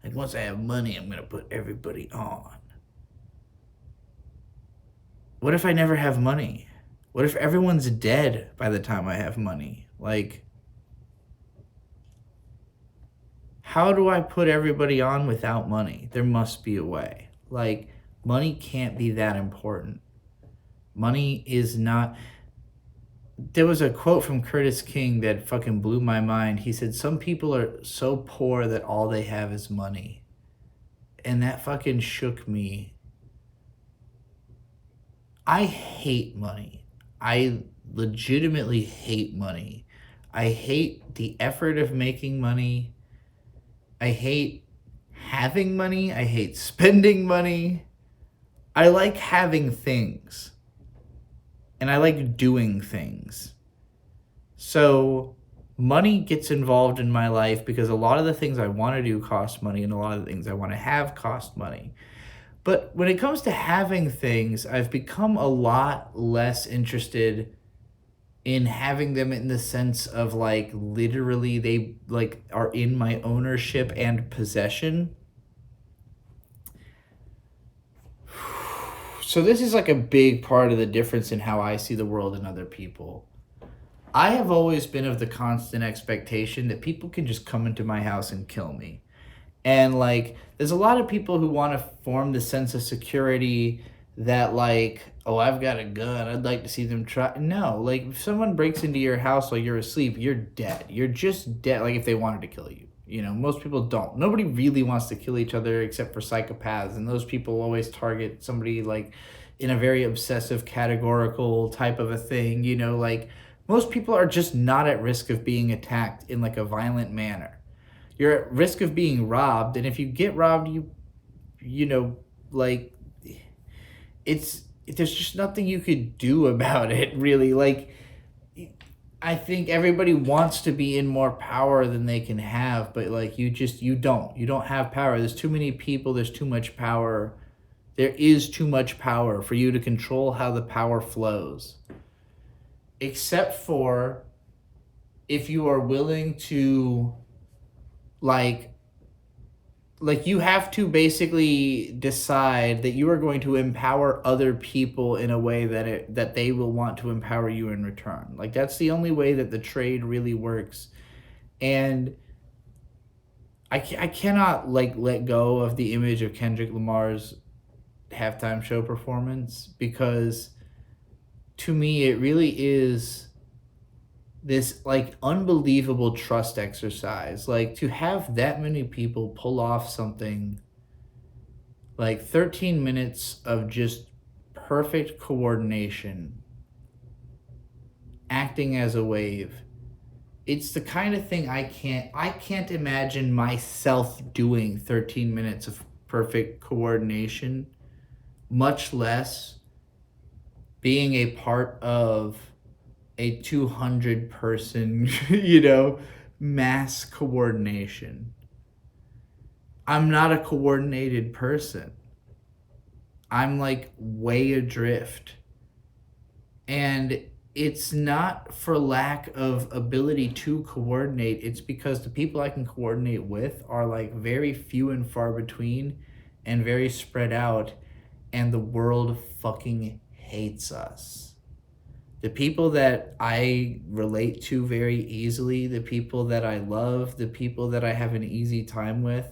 Like once I have money, I'm gonna put everybody on. What if I never have money? What if everyone's dead by the time I have money? Like, how do I put everybody on without money? There must be a way. Like, money can't be that important. Money is not. There was a quote from Curtis King that fucking blew my mind. He said, "Some people are so poor that all they have is money." And that fucking shook me. I hate money. I legitimately hate money. I hate the effort of making money. I hate having money. I hate spending money. I like having things. And I like doing things. So money gets involved in my life because a lot of the things I want to do cost money, and a lot of the things I want to have cost money. But when it comes to having things, I've become a lot less interested in having them in the sense of like literally they like are in my ownership and possession. So this is like a big part of the difference in how I see the world and other people. I have always been of the constant expectation that people can just come into my house and kill me. And like, there's a lot of people who want to form the sense of security that like, oh, I've got a gun, I'd like to see them try. No, like if someone breaks into your house while you're asleep, you're dead. You're just dead. Like if they wanted to kill you. You know, most people don't. Nobody really wants to kill each other except for psychopaths. And those people always target somebody like in a very obsessive, categorical type of a thing. You know, like most people are just not at risk of being attacked in like a violent manner. You're at risk of being robbed. And if you get robbed, you know, like there's just nothing you could do about it, really. Like, I think everybody wants to be in more power than they can have, but like you don't have power. There's too many people, there's too much power. There is too much power for you to control how the power flows. Except for if you are willing to like you have to basically decide that you are going to empower other people in a way that they will want to empower you in return. Like that's the only way that the trade really works. And I cannot like let go of the image of Kendrick Lamar's halftime show performance, because to me it really is this like unbelievable trust exercise. Like to have that many people pull off something like 13 minutes of just perfect coordination, acting as a wave. It's the kind of thing I can't imagine myself doing 13 minutes of perfect coordination, much less being a part of a 200 person, mass coordination. I'm not a coordinated person. I'm like way adrift. And it's not for lack of ability to coordinate. It's because the people I can coordinate with are like very few and far between and very spread out. And the world fucking hates us. The people that I relate to very easily, the people that I love, the people that I have an easy time with,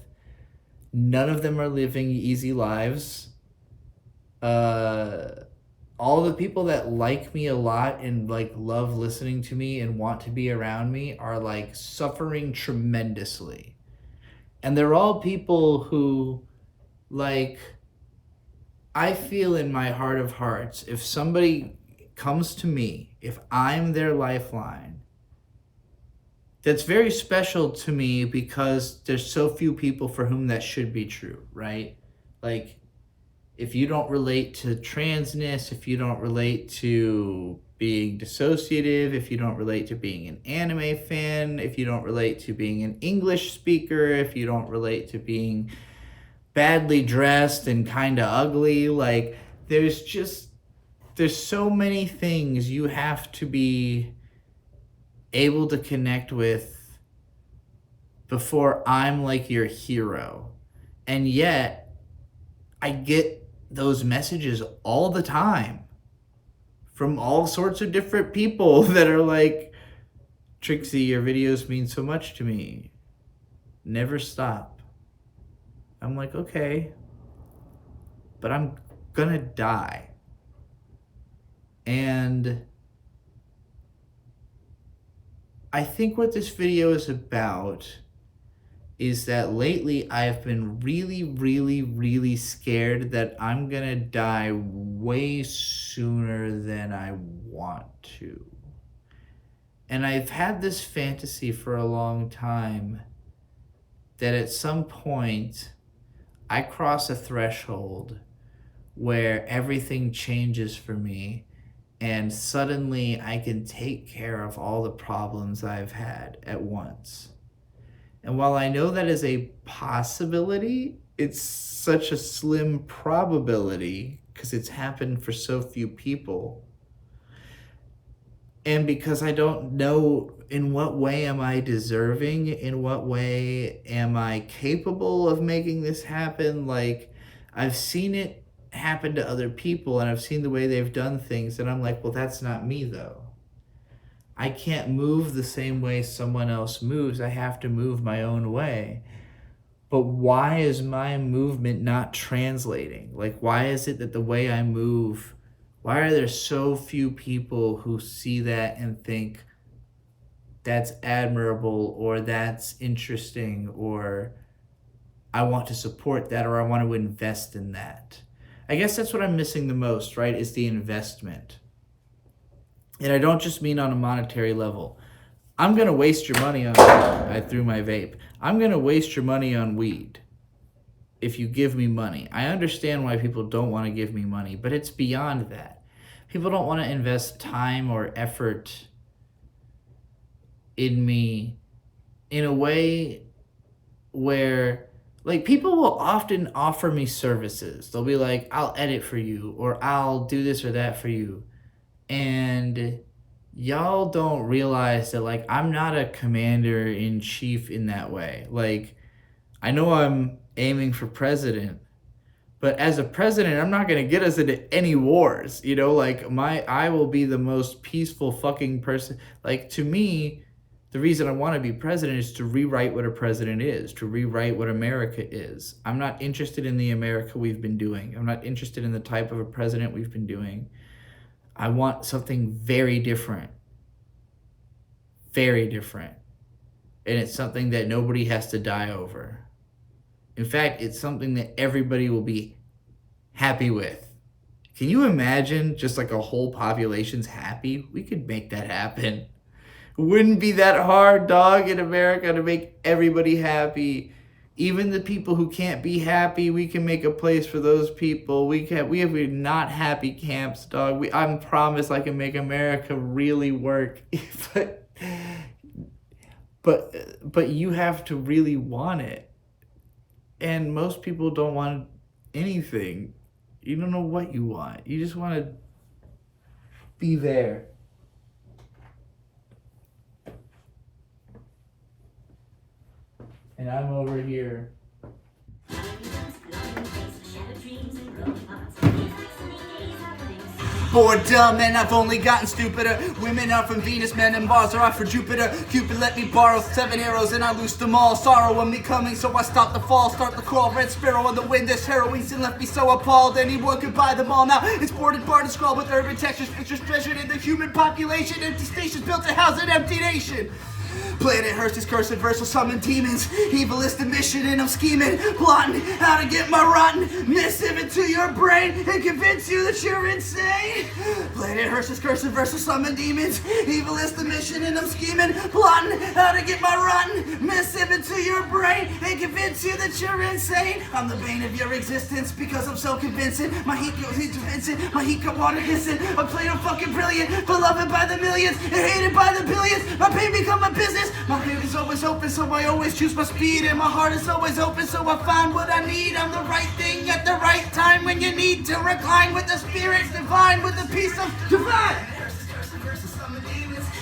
none of them are living easy lives. All the people that like me a lot and like love listening to me and want to be around me are like suffering tremendously. And they're all people who like, I feel in my heart of hearts, if somebody comes to me, if I'm their lifeline, that's very special to me because there's so few people for whom that should be true, right? Like, if you don't relate to transness, if you don't relate to being dissociative, if you don't relate to being an anime fan, if you don't relate to being an English speaker, if you don't relate to being badly dressed and kind of ugly. Like, there's so many things you have to be able to connect with before I'm like your hero. And yet, I get those messages all the time from all sorts of different people that are like, Trixie, your videos mean so much to me. Never stop. I'm like, okay, but I'm gonna die. And I think what this video is about is that lately I've been really, really, really scared that I'm gonna die way sooner than I want to. And I've had this fantasy for a long time that at some point I cross a threshold where everything changes for me and suddenly I can take care of all the problems I've had at once. And while I know that is a possibility, it's such a slim probability because it's happened for so few people. And because I don't know in what way am I deserving, in what way am I capable of making this happen. Like, I've seen it happen to other people and I've seen the way they've done things and I'm like, well, that's not me though. I can't move the same way someone else moves. I have to move my own way. But why is my movement not translating? Like, why is it that the way I move, why are there so few people who see that and think that's admirable or that's interesting or I want to support that or I want to invest in that? I guess that's what I'm missing the most, right, is the investment. And I don't just mean on a monetary level. I'm going to waste your money on, I threw my vape. I'm going to waste your money on weed if you give me money. I understand why people don't want to give me money, but it's beyond that. People don't want to invest time or effort in me in a way where, like, people will often offer me services. They'll be like, I'll edit for you, or I'll do this or that for you. And y'all don't realize that, like, I'm not a commander-in-chief in that way. Like, I know I'm aiming for president, but as a president, I'm not going to get us into any wars. You know, like, I will be the most peaceful fucking person. Like, to me, the reason I want to be president is to rewrite what a president is, to rewrite what America is. I'm not interested in the America we've been doing. I'm not interested in the type of a president we've been doing. I want something very different. Very different. And it's something that nobody has to die over. In fact, it's something that everybody will be happy with. Can you imagine just like a whole population's happy? We could make that happen. It wouldn't be that hard, dog, in America to make everybody happy. Even the people who can't be happy, we can make a place for those people. We have not happy camps, dog. I promise I can make America really work. but you have to really want it. And most people don't want anything. You don't know what you want. You just want to be there. And I'm over here. Boredom, and I've only gotten stupider. Women are from Venus, men and Mars are off for Jupiter. Cupid let me borrow 7 arrows and I loosed them all. Sorrow on me coming, so I stopped the fall. Start the crawl, red sparrow on the wind. This heroin sin left me so appalled. Anyone could buy them all now. It's boarded, barred, and scrawled with urban textures. Pictures treasured in the human population. Empty stations built to house an empty nation. Planet Hearst is cursed verse will summon demons. Evilest the mission and I'm scheming, plotting how to get my rotten missive into your brain and convince you that you're insane. Planet Hearst's cursive versus summon demons. Evil is the mission and I'm scheming, plotting how to get my rotten missive into your brain and convince you that you're insane. I'm the bane of your existence because I'm so convincing. My heat goes into Vincent, my heat got water hissing. I'm playing fucking brilliant, beloved by the millions and hated by the billions. My pain become a business. My pain is always open, so I always choose my speed. And my heart is always open, so I find what I need. I'm the right thing at the right time when you need to recline with the spirits divine, with the peace of divine.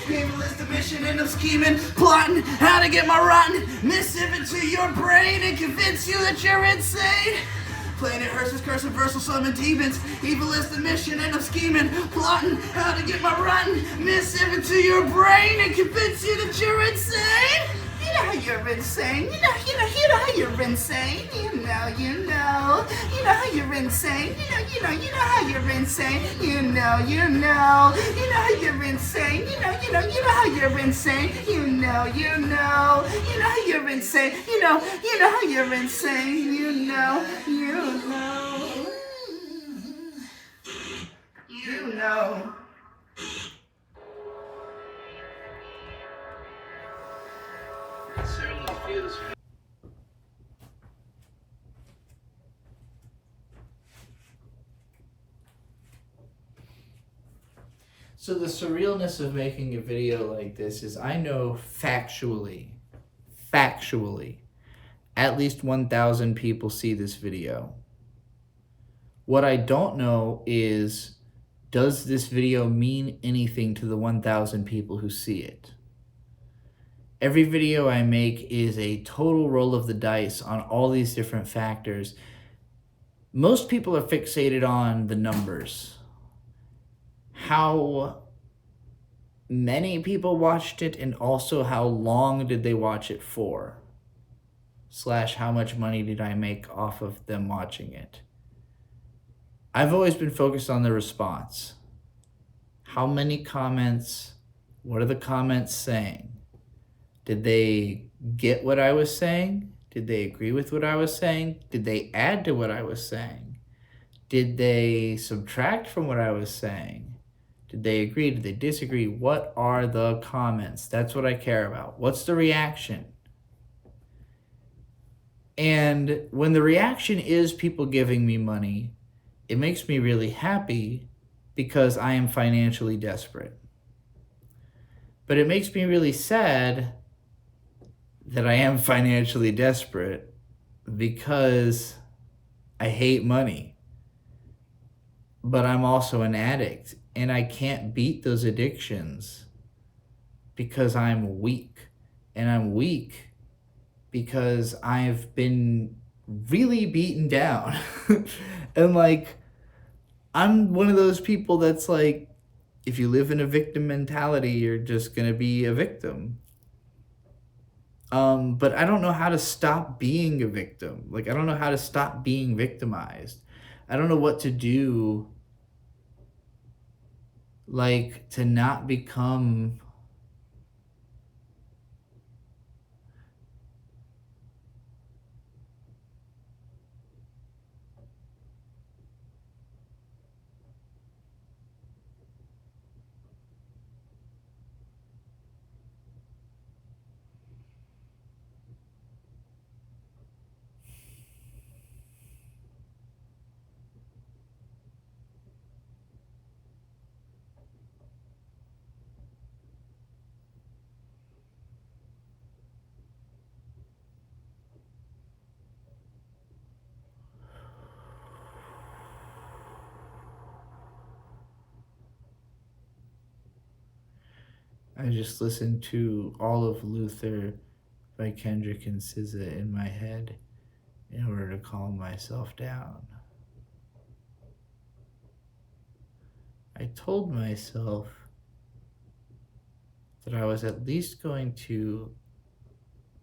Evil is the mission and I'm scheming, plotting how to get my rotten missive into your brain and convince you that you're insane. Planet Hearst's cursive versus summon demons. Evil is the mission and I'm scheming, plotting how to get my rotten missive into your brain and convince you that you're insane. You know how you're insane. You know how you're insane. You know how you're insane. You know how you're insane. You know how you're insane. You know how you're insane. You know how you're insane. You know how you're insane. You know. So the surrealness of making a video like this is I know factually, at least 1,000 people see this video. What I don't know is, does this video mean anything to the 1,000 people who see it? Every video I make is a total roll of the dice on all these different factors. Most people are fixated on the numbers. How many people watched it, and also how long did they watch it for? / how much money did I make off of them watching it? I've always been focused on the response. How many comments? What are the comments saying? Did they get what I was saying? Did they agree with what I was saying? Did they add to what I was saying? Did they subtract from what I was saying? Did they agree? Did they disagree? What are the comments? That's what I care about. What's the reaction? And when the reaction is people giving me money, it makes me really happy because I am financially desperate. But it makes me really sad that I am financially desperate because I hate money. But I'm also an addict, and I can't beat those addictions because I'm weak. And I'm weak because I've been really beaten down. And like, I'm one of those people that's like, if you live in a victim mentality, you're just gonna be a victim. But I don't know how to stop being a victim. Like, I don't know how to stop being victimized. I don't know what to do, like, to not become I just listened to all of Luther by Kendrick and SZA in my head in order to calm myself down. I told myself that I was at least going to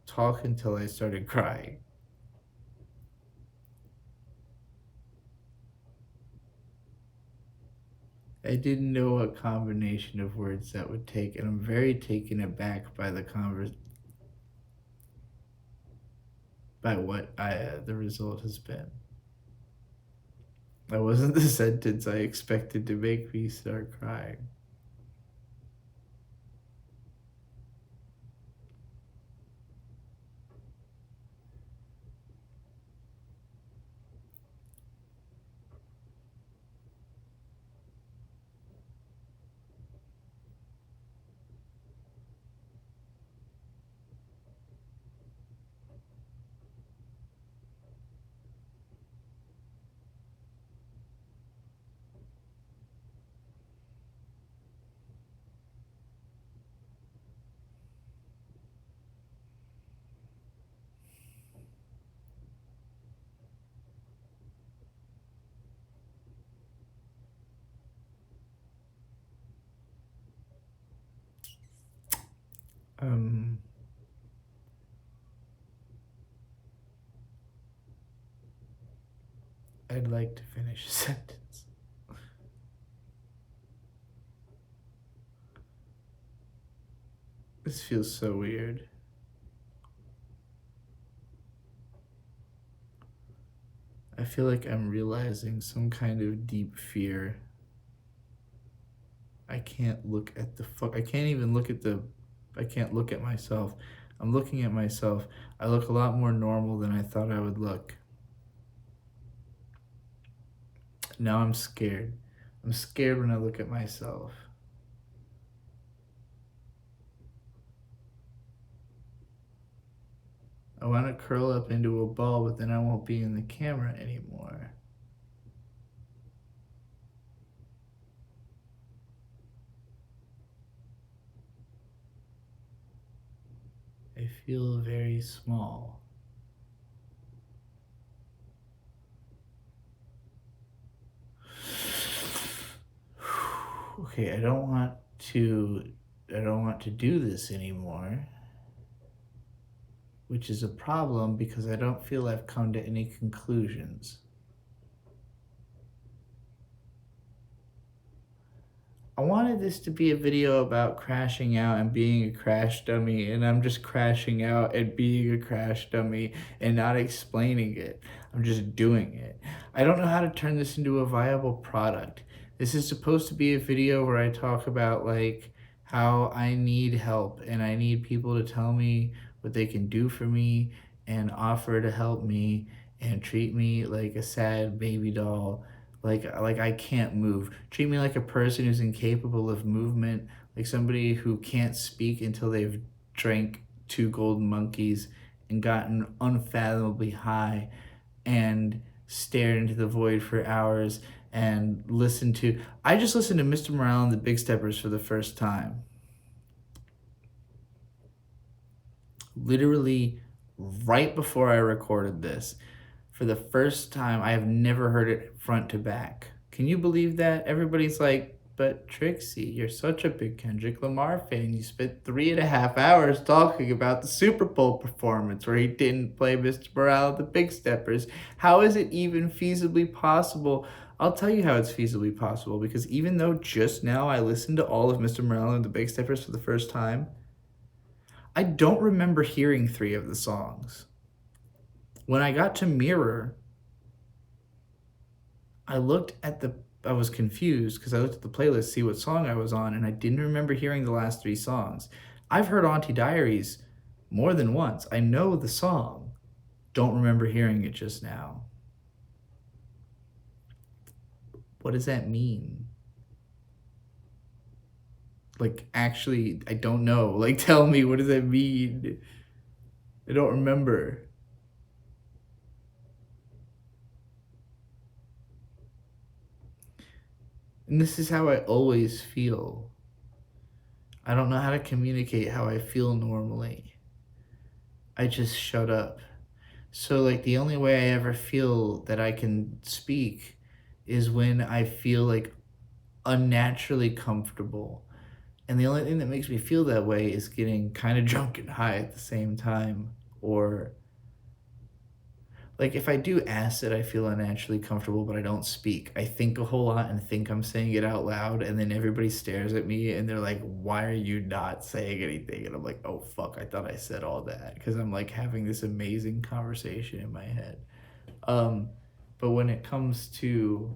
talk until I started crying. I didn't know what combination of words that would take, and I'm very taken aback by the by what the result has been. That wasn't the sentence I expected to make me start crying. I'd like to finish a sentence. This feels so weird. I feel like I'm realizing some kind of deep fear. I can't look at I can't even look at I can't look at myself. I'm looking at myself. I look a lot more normal than I thought I would look. Now I'm scared. I'm scared when I look at myself. I want to curl up into a ball, but then I won't be in the camera anymore. I feel very small. Okay, I don't want to do this anymore, which is a problem because I don't feel I've come to any conclusions. I wanted this to be a video about crashing out and being a crash dummy, and I'm just crashing out and being a crash dummy and not explaining it. I'm just doing it. I don't know how to turn this into a viable product. This is supposed to be a video where I talk about like how I need help and I need people to tell me what they can do for me and offer to help me and treat me like a sad baby doll, like I can't move. Treat me like a person who's incapable of movement, like somebody who can't speak until they've drank 2 golden monkeys and gotten unfathomably high and stared into the void for hours and I just listened to Mr. Morale and the Big Steppers for the first time. Literally right before I recorded this. For the first time, I have never heard it front to back. Can you believe that? Everybody's like, but Trixie, you're such a big Kendrick Lamar fan. You spent 3.5 hours talking about the Super Bowl performance where he didn't play Mr. Morale and the Big Steppers. How is it even feasibly possible? I'll tell you how it's feasibly possible, because even though just now I listened to all of Mr. Morale and the Big Steppers for the first time, I don't remember hearing 3 of the songs. When I got to Mirror, I was confused because I looked at the playlist to see what song I was on, and I didn't remember hearing the last 3 songs. I've heard Auntie Diaries more than once. I know the song. Don't remember hearing it just now. What does that mean? Like, actually, I don't know. Like, tell me, what does that mean? I don't remember. And this is how I always feel. I don't know how to communicate how I feel normally. I just shut up. So like the only way I ever feel that I can speak is when I feel like unnaturally comfortable. And the only thing that makes me feel that way is getting kind of drunk and high at the same time, or like if I do acid, I feel unnaturally comfortable, but I don't speak. I think a whole lot and think I'm saying it out loud, and then everybody stares at me and they're like, why are you not saying anything? And I'm like, oh fuck, I thought I said all that, because I'm like having this amazing conversation in my head.
But when it comes to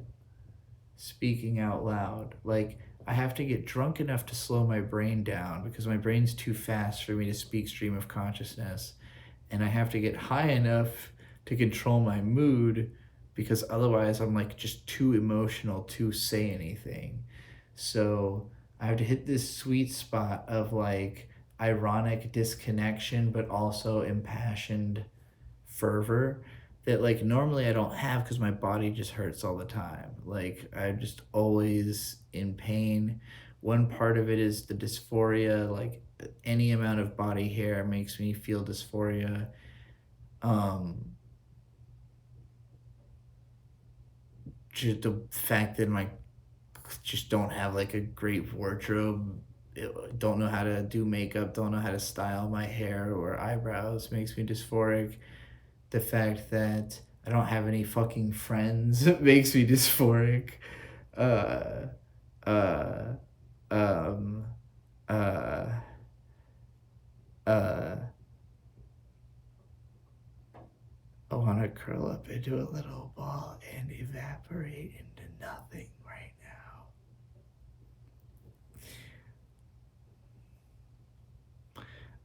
speaking out loud, like, I have to get drunk enough to slow my brain down because my brain's too fast for me to speak stream of consciousness. And I have to get high enough to control my mood because otherwise I'm like just too emotional to say anything. So I have to hit this sweet spot of like ironic disconnection, but also impassioned fervor that like normally I don't have because my body just hurts all the time. Like I'm just always in pain. One part of it is the dysphoria, like any amount of body hair makes me feel dysphoria. Just the fact that my just don't have like a great wardrobe, don't know how to do makeup, don't know how to style my hair or eyebrows makes me dysphoric. The fact that I don't have any fucking friends makes me dysphoric. Uh, uh, um, uh, uh, I want to curl up into a little ball and evaporate into nothing right now.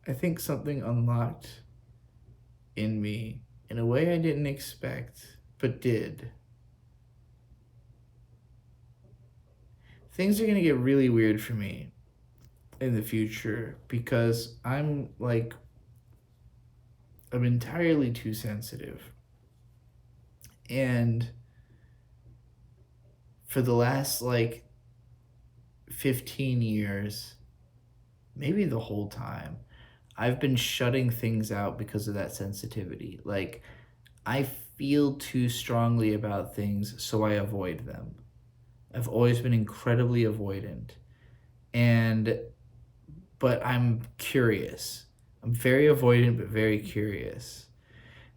I think something unlocked in me in a way I didn't expect, but did. Things are gonna get really weird for me in the future because I'm entirely too sensitive. And for the last 15 years, maybe the whole time, I've been shutting things out because of that sensitivity. Like, I feel too strongly about things, so I avoid them. I've always been incredibly avoidant. But I'm curious. I'm very avoidant, but very curious.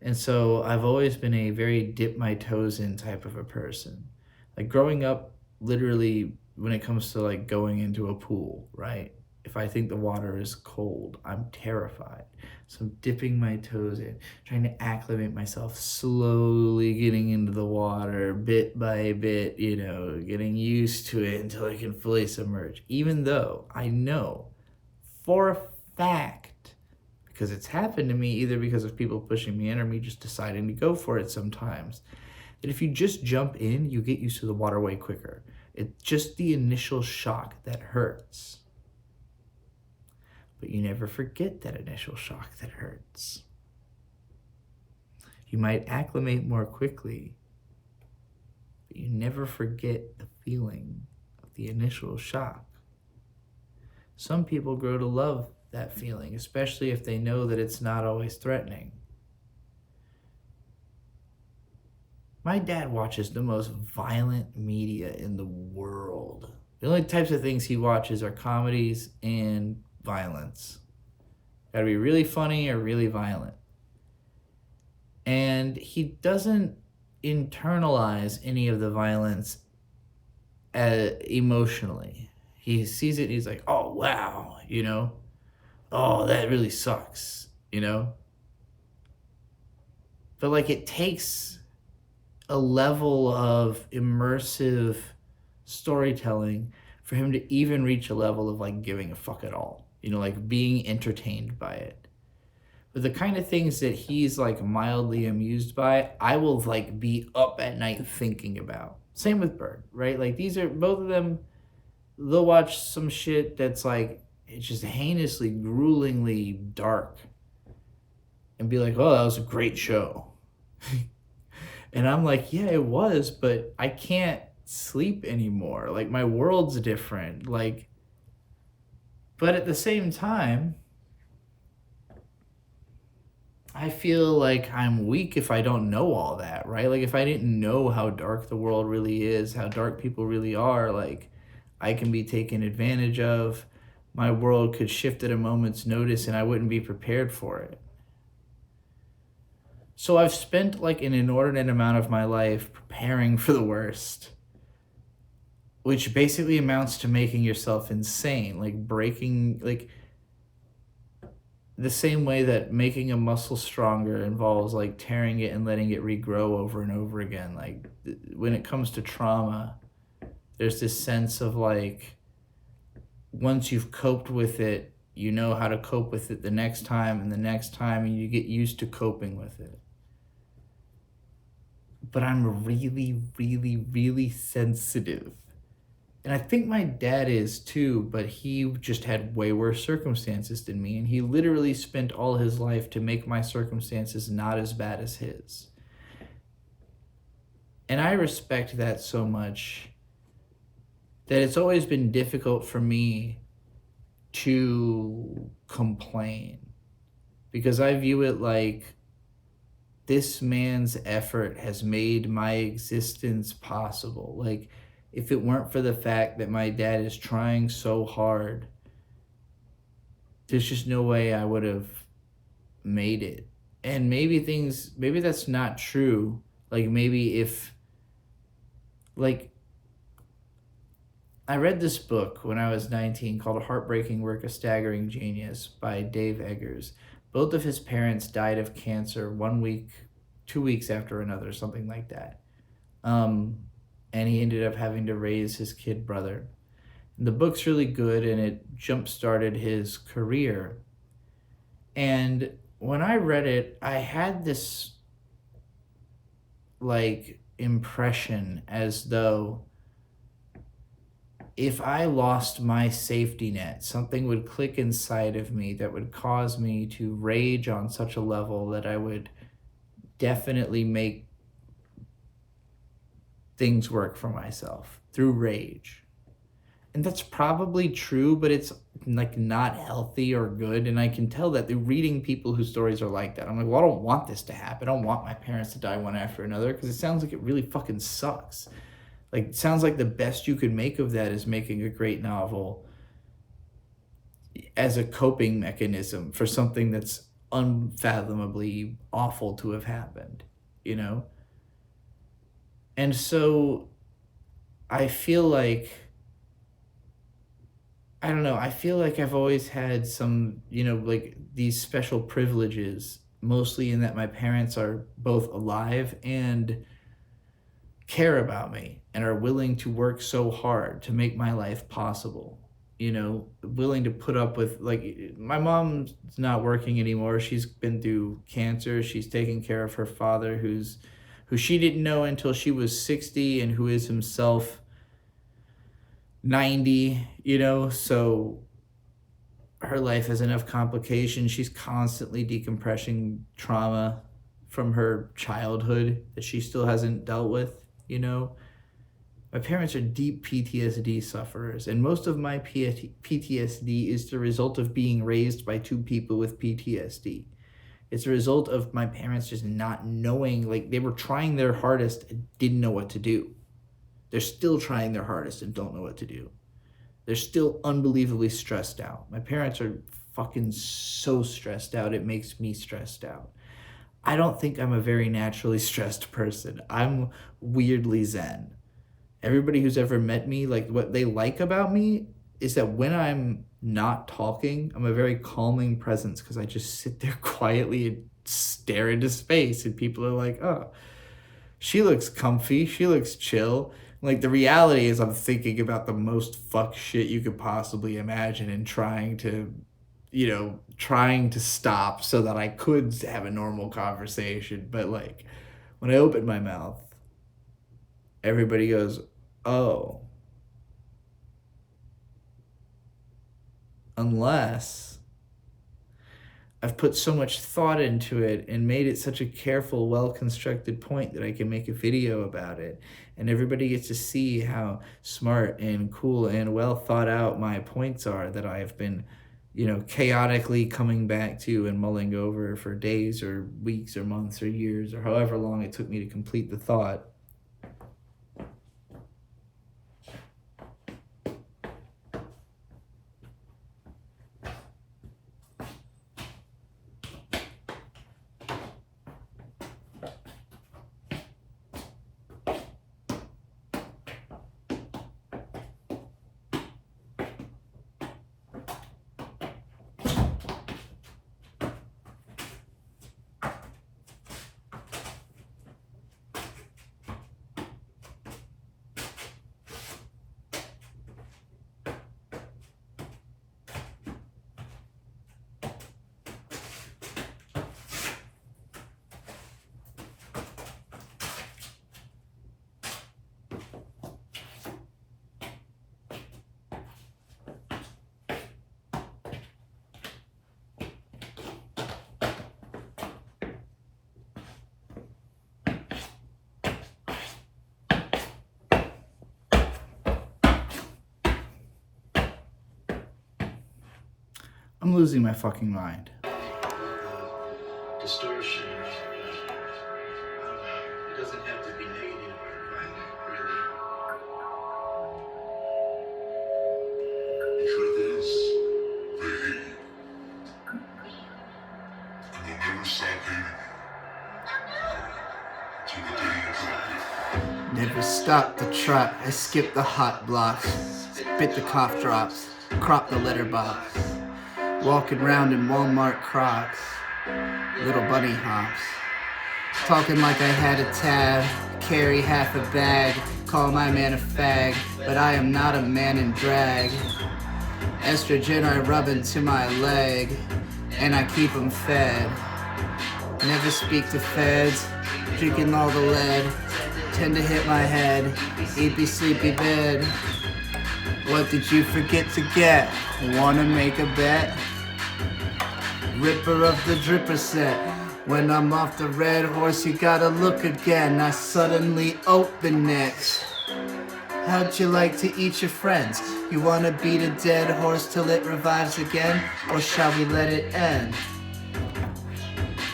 And so I've always been a very dip my toes in type of a person. Like growing up, literally, when it comes to like going into a pool, right? If I think the water is cold, I'm terrified. So I'm dipping my toes in, trying to acclimate myself, slowly getting into the water, bit by bit, getting used to it until I can fully submerge. Even though I know for a fact, because it's happened to me either because of people pushing me in or me just deciding to go for it sometimes, that if you just jump in, you get used to the water way quicker. It's just the initial shock that hurts. But you never forget that initial shock that hurts. You might acclimate more quickly, but you never forget the feeling of the initial shock. Some people grow to love that feeling, especially if they know that it's not always threatening. My dad watches the most violent media in the world. The only types of things he watches are comedies and violence. Gotta be really funny or really violent. And he doesn't internalize any of the violence emotionally. He sees it and he's like, oh, wow, oh, that really sucks, But like it takes a level of immersive storytelling for him to even reach a level of like giving a fuck at all, like being entertained by it. But the kind of things that he's like mildly amused by, I will like be up at night thinking about. Same with Bird, right? Like these are both of them, they'll watch some shit that's like, it's just heinously, gruelingly dark and be like, oh, that was a great show. And I'm like, yeah, it was, but I can't sleep anymore. Like my world's different. Like, but at the same time, I feel like I'm weak if I don't know all that, right? Like if I didn't know how dark the world really is, how dark people really are, like I can be taken advantage of. My world could shift at a moment's notice and I wouldn't be prepared for it. So I've spent like an inordinate amount of my life preparing for the worst, which basically amounts to making yourself insane, like breaking, like the same way that making a muscle stronger involves like tearing it and letting it regrow over and over again. Like when it comes to trauma, there's this sense of like, once you've coped with it, you know how to cope with it the next time and the next time, and you get used to coping with it. But I'm really, really, really sensitive. And I think my dad is too, but he just had way worse circumstances than me. And he literally spent all his life to make my circumstances not as bad as his. And I respect that so much that it's always been difficult for me to complain, because I view it like this man's effort has made my existence possible. Like, if it weren't for the fact that my dad is trying so hard, there's just no way I would have made it. And maybe that's not true. Like, maybe if, like, I read this book when I was 19 called A Heartbreaking Work of Staggering Genius by Dave Eggers. Both of his parents died of cancer 1 week, 2 weeks after another, something like that. And he ended up having to raise his kid brother. And the book's really good, and it jump-started his career. And when I read it, I had this, like, impression as though if I lost my safety net, something would click inside of me that would cause me to rage on such a level that I would definitely make things work for myself through rage. And that's probably true, but it's like not healthy or good. And I can tell that through reading people whose stories are like that. I'm like, well, I don't want this to happen. I don't want my parents to die one after another, because it sounds like it really fucking sucks. Like, it sounds like the best you could make of that is making a great novel as a coping mechanism for something that's unfathomably awful to have happened, you know? And so I feel like, I don't know, I feel like I've always had some, you know, like these special privileges, mostly in that my parents are both alive and care about me and are willing to work so hard to make my life possible, you know, willing to put up with, like, my mom's not working anymore. She's been through cancer. She's taking care of her father, who she didn't know until she was 60 and who is himself 90, you know, so her life has enough complications. She's constantly decompressing trauma from her childhood that she still hasn't dealt with, you know. My parents are deep PTSD sufferers, and most of my PTSD is the result of being raised by two people with PTSD. It's a result of my parents just not knowing, like, they were trying their hardest and didn't know what to do. They're still trying their hardest and don't know what to do. They're still unbelievably stressed out. My parents are fucking so stressed out, it makes me stressed out. I don't think I'm a very naturally stressed person. I'm weirdly zen. Everybody who's ever met me, like, what they like about me is that when I'm not talking, I'm a very calming presence, because I just sit there quietly and stare into space, and people are like, oh, she looks comfy, she looks chill. Like, the reality is I'm thinking about the most fuck shit you could possibly imagine and trying to stop so that I could have a normal conversation. But, like, when I open my mouth, everybody goes, oh. Unless I've put so much thought into it and made it such a careful, well-constructed point that I can make a video about it. And everybody gets to see how smart and cool and well thought out my points are that I've been, you know, chaotically coming back to and mulling over for days or weeks or months or years or however long it took me to complete the thought. I'm losing my fucking mind.
Distortion. It doesn't have to be negative or violent, really.
The truth is, they hate you. And they'll never stop hating you. Till the day you drop it.
Never stopped the trot. I skipped the hot blocks. Spit the cough drops. Crop the litter box. Walking round in Walmart Crocs. Little bunny hops. Talking like I had a tab. Carry half a bag. Call my man a fag. But I am not a man in drag. Estrogen I rub into my leg. And I keep 'em fed. Never speak to feds. Drinking all the lead. Tend to hit my head. Eepy sleepy bed. What did you forget to get? Wanna make a bet? Ripper of the dripper set. When I'm off the red horse, you gotta look again. I suddenly open it. How'd you like to eat your friends? You wanna beat a dead horse till it revives again? Or shall we let it end?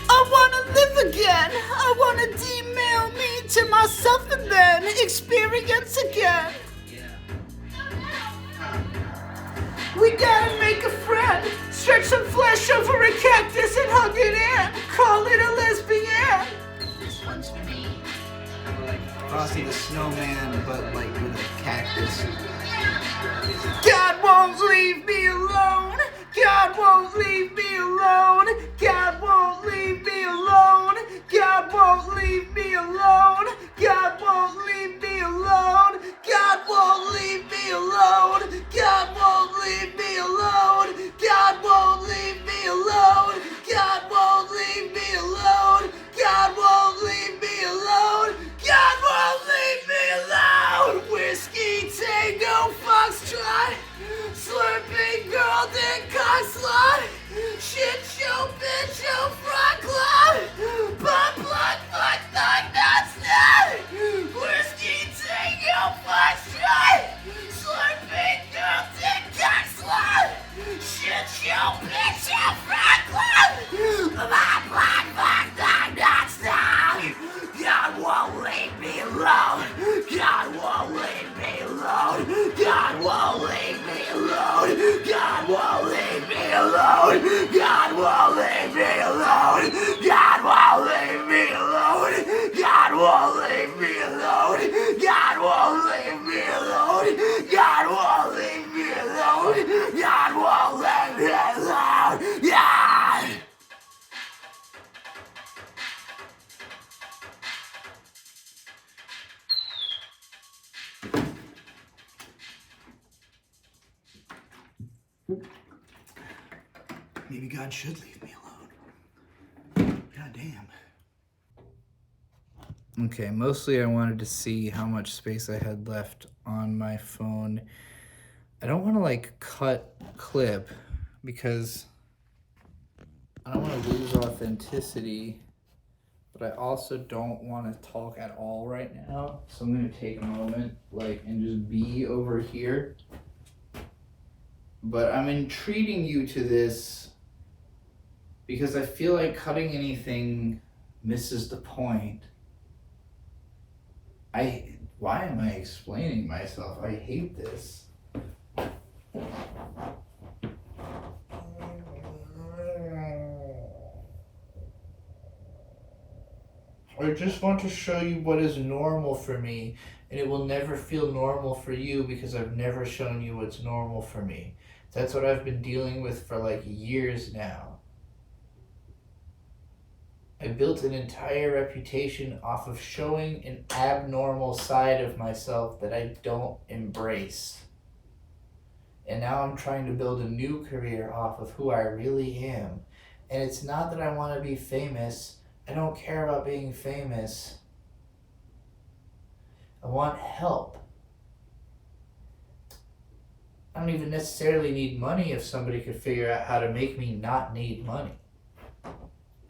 I wanna live again. I wanna demail me to myself and then experience again. We gotta make a friend. Stretch some flesh over a cactus and hug it in. Call it a lesbian. This one's for me. Frosty the Snowman, but like with a cactus. God won't leave me alone. God won't leave me alone. God won't leave me alone. God won't leave me alone. God won't leave me alone. God won't leave me alone. God won't leave me alone. God won't leave me alone. God won't leave me alone. God won't leave me alone. God won't leave me alone. Whiskey, Tango, Foxtrot. Slurping golden cockslot. Shit show, bitch show, frog club. Pop, blood, fuck, thug, nuts, nut. Whiskey, Tango, Foxtrot. Slurping golden cockslot. Shit show, bitch show, frog club. Pop, blood, fuck, thug, nuts, nut. God won't leave me alone. God won't leave me alone. God won't leave me alone. God won't leave me alone. God won't leave me alone. God won't leave me alone. God won't leave me alone. God won't leave me alone. God won't leave me alone. God won't leave me alone. God. Maybe God should leave me alone. God damn. Okay, mostly I wanted to see how much space I had left on my phone. I don't want to like cut clip because I don't want to lose authenticity, but I also don't want to talk at all right now. So I'm going to take a moment like and just be over here. But I'm entreating you to this because I feel like cutting anything misses the point. Why am I explaining myself? I hate this. I just want to show you what is normal for me, and it will never feel normal for you because I've never shown you what's normal for me. That's what I've been dealing with for like years now. I built an entire reputation off of showing an abnormal side of myself that I don't embrace. And now I'm trying to build a new career off of who I really am. And it's not that I want to be famous. I don't care about being famous. I want help. I don't even necessarily need money if somebody could figure out how to make me not need money.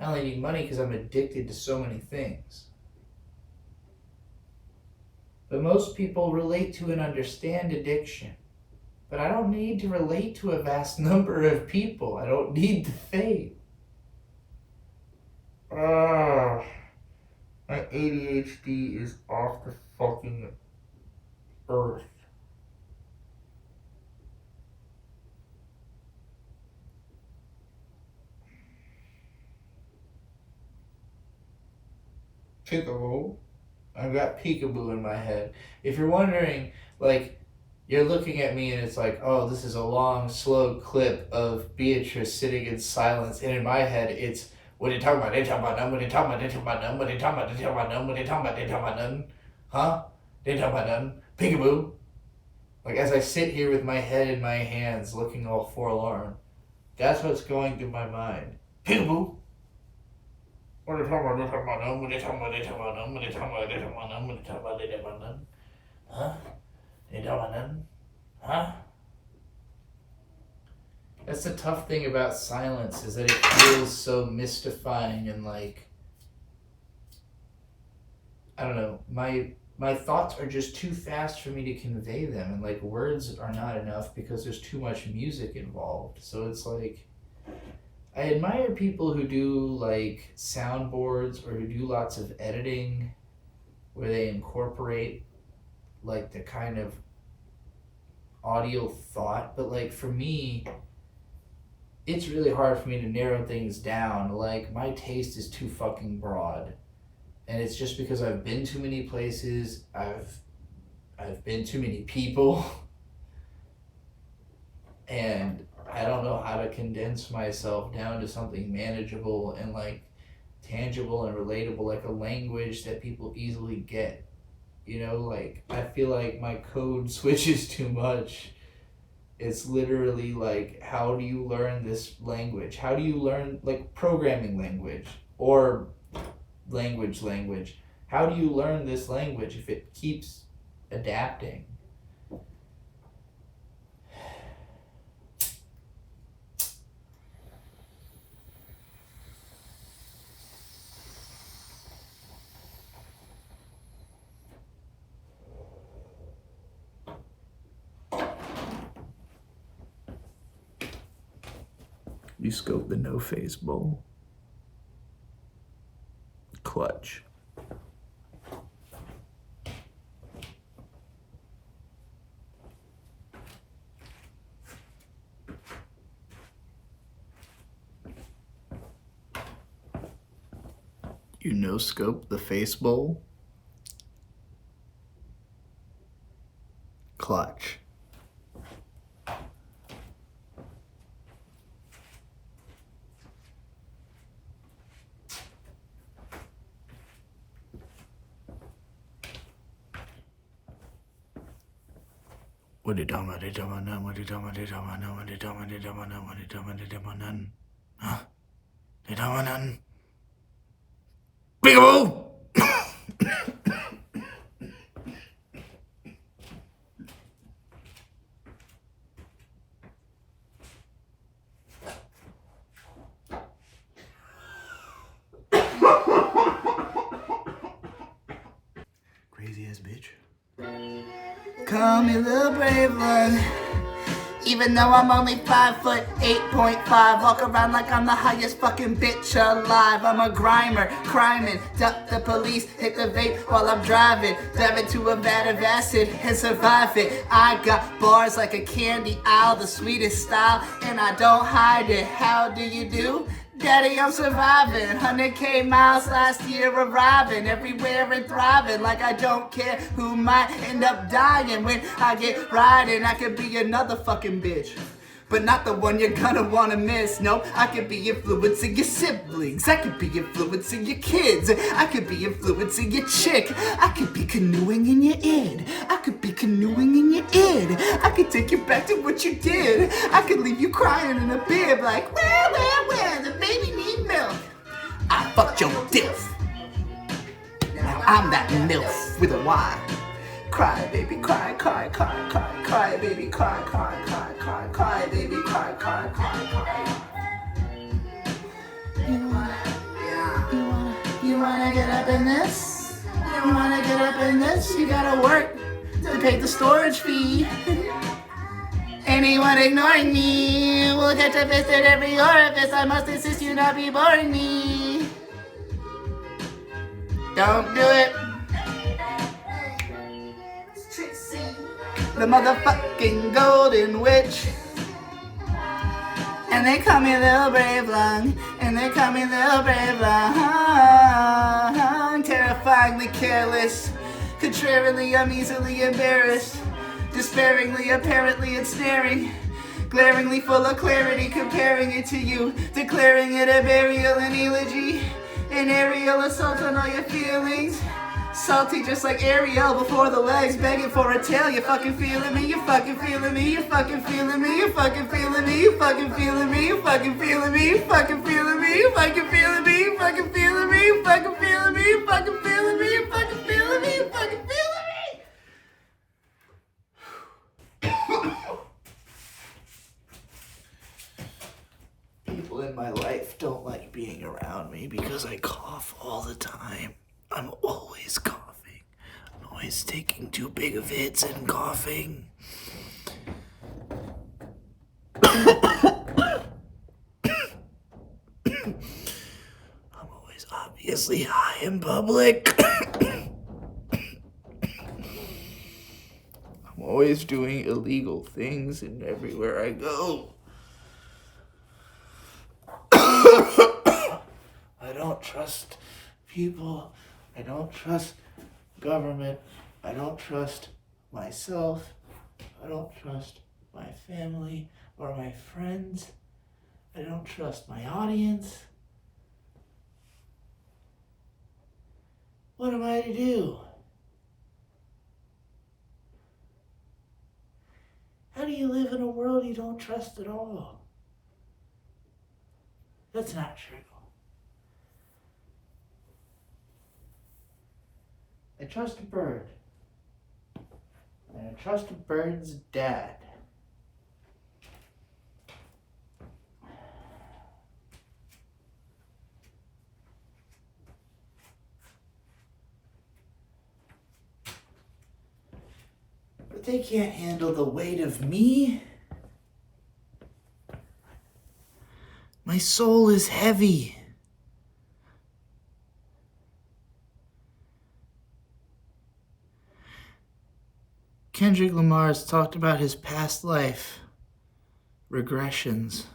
I only need money because I'm addicted to so many things. But most people relate to and understand addiction.
But I don't need to relate to a vast number of people. I don't need the fame. My ADHD is off the fucking earth. Peekaboo. I've got peekaboo in my head. If you're wondering, like, you're looking at me and it's like, oh, this is a long, slow clip of Beatrice sitting in silence. And in my head, it's, what are you talking about? They talking about none. What are you talking about? They talking about none. What are you talking about? They talking about none. What are you talking about? They talking about none. Huh? They talking about none. Peekaboo. Like, as I sit here with my head in my hands, looking all forlorn, that's what's going through my mind. Peekaboo. What are you talking about? They talking about none. What are you talking about? They talking about none. What are you talking about? They talking about none. What are you talking about? They talking about none. Huh? They talking about none. Huh? That's the tough thing about silence, is that it feels so mystifying and like, I don't know, my thoughts are just too fast for me to convey them, and like words are not enough because there's too much music involved. So it's like, I admire people who do like soundboards or who do lots of editing where they incorporate like the kind of audio thought, but like for me, it's really hard for me to narrow things down. Like, my taste is too fucking broad. And it's just because I've been too many places, I've been too many people, and I don't know how to condense myself down to something manageable and like tangible and relatable, like a language that people easily get. You know, like, I feel like my code switches too much. It's literally like, how do you learn this language? How do you learn, like, programming language or language? How do you learn this language if it keeps adapting? You scope the no phase bowl. Clutch. You no scope the face bowl. Clutch. What are you talking about? They talking about none. What are you talking about? They talking about none. What are you talking about? They talking about none. What are you talking about? They talking about none. Huh? They talking about none. Peekaboo! Crazy ass bitch.
Call me the brave one. Even though I'm only 5'8.5", walk around like I'm the highest fucking bitch alive. I'm a grimer, criming, duck the police, hit the vape while I'm driving, dive into a vat of acid and survive it. I got bars like a candy aisle, the sweetest style, and I don't hide it. How do you do? Daddy, I'm surviving. 100K miles last year arriving, everywhere and thriving, like I don't care who might end up dying when I get riding. I could be another fucking bitch, but not the one you're gonna wanna miss. No, I could be influencing your siblings, I could be influencing your kids, I could be influencing your chick, I could be canoeing in your id, I could be canoeing in your id, I could take you back to what you did, I could leave you crying in a bib like, where, the baby need milk. I fucked your dilf, now I'm that MILF with a Y. Cry, baby, cry, cry, cry, cry, cry, baby, cry, cry, cry, cry, cry, baby, cry, cry, cry, cry. You wanna get up in this? You wanna get up in this? You gotta work to pay the storage fee. anyone ignoring me will catch a fist at every orifice. I must insist you not be boring me. Don't do it. The motherfucking golden witch. And they call me Little Brave Lung. And they call me Little Brave Lung. Terrifyingly careless. Contrarily, I'm easily embarrassed. Despairingly, apparently ensnaring. Glaringly full of clarity, comparing it to you. Declaring it a burial and eulogy. An aerial assault on all your feelings. Salty just like Ariel before the legs, begging for a tail. You fucking feeling me, you fucking feeling me, you fucking feeling me, you fucking feeling me, you fucking feeling me, you fucking feeling me, you fucking feeling me, you fucking feeling me, you fucking feeling me, you fucking feeling me, you fucking feeling me, you fucking feeling me, you fucking feeling me. People in my life don't like being around me because I cough all the time. I'm always coughing. I'm always taking too big of hits and coughing. I'm always obviously high in public. I'm always doing illegal things and everywhere I go. I don't trust people. I don't trust government. I don't trust myself. I don't trust my family or my friends. I don't trust my audience. What am I to do? How do you live in a world you don't trust at all? That's not true. I trust a bird. And I trust a bird's dad. But they can't handle the weight of me. My soul is heavy. Kendrick Lamar has talked about his past life regressions.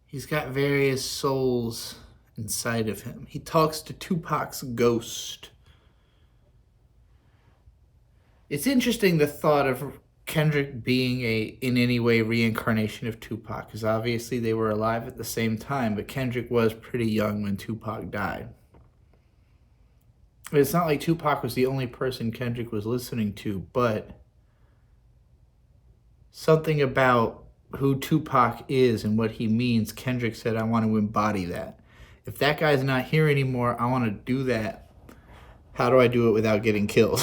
He's got various souls inside of him. He talks to Tupac's ghost. It's interesting the thought of Kendrick being in any way reincarnation of Tupac, because obviously they were alive at the same time, but Kendrick was pretty young when Tupac died. It's not like Tupac was the only person Kendrick was listening to, but something about who Tupac is and what he means, Kendrick said, I want to embody that. If that guy's not here anymore, I want to do that. How do I do it without getting killed?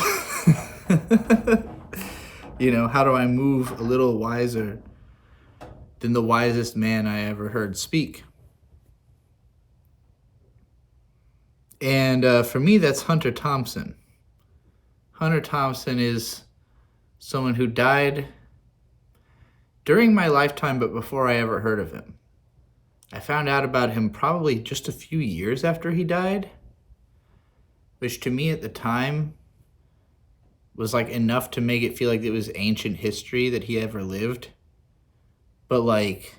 You know, how do I move a little wiser than the wisest man I ever heard speak? And for me, that's Hunter Thompson. Hunter Thompson is someone who died during my lifetime, but before I ever heard of him. I found out about him probably just a few years after he died, which to me at the time was like enough to make it feel like it was ancient history that he ever lived. But like,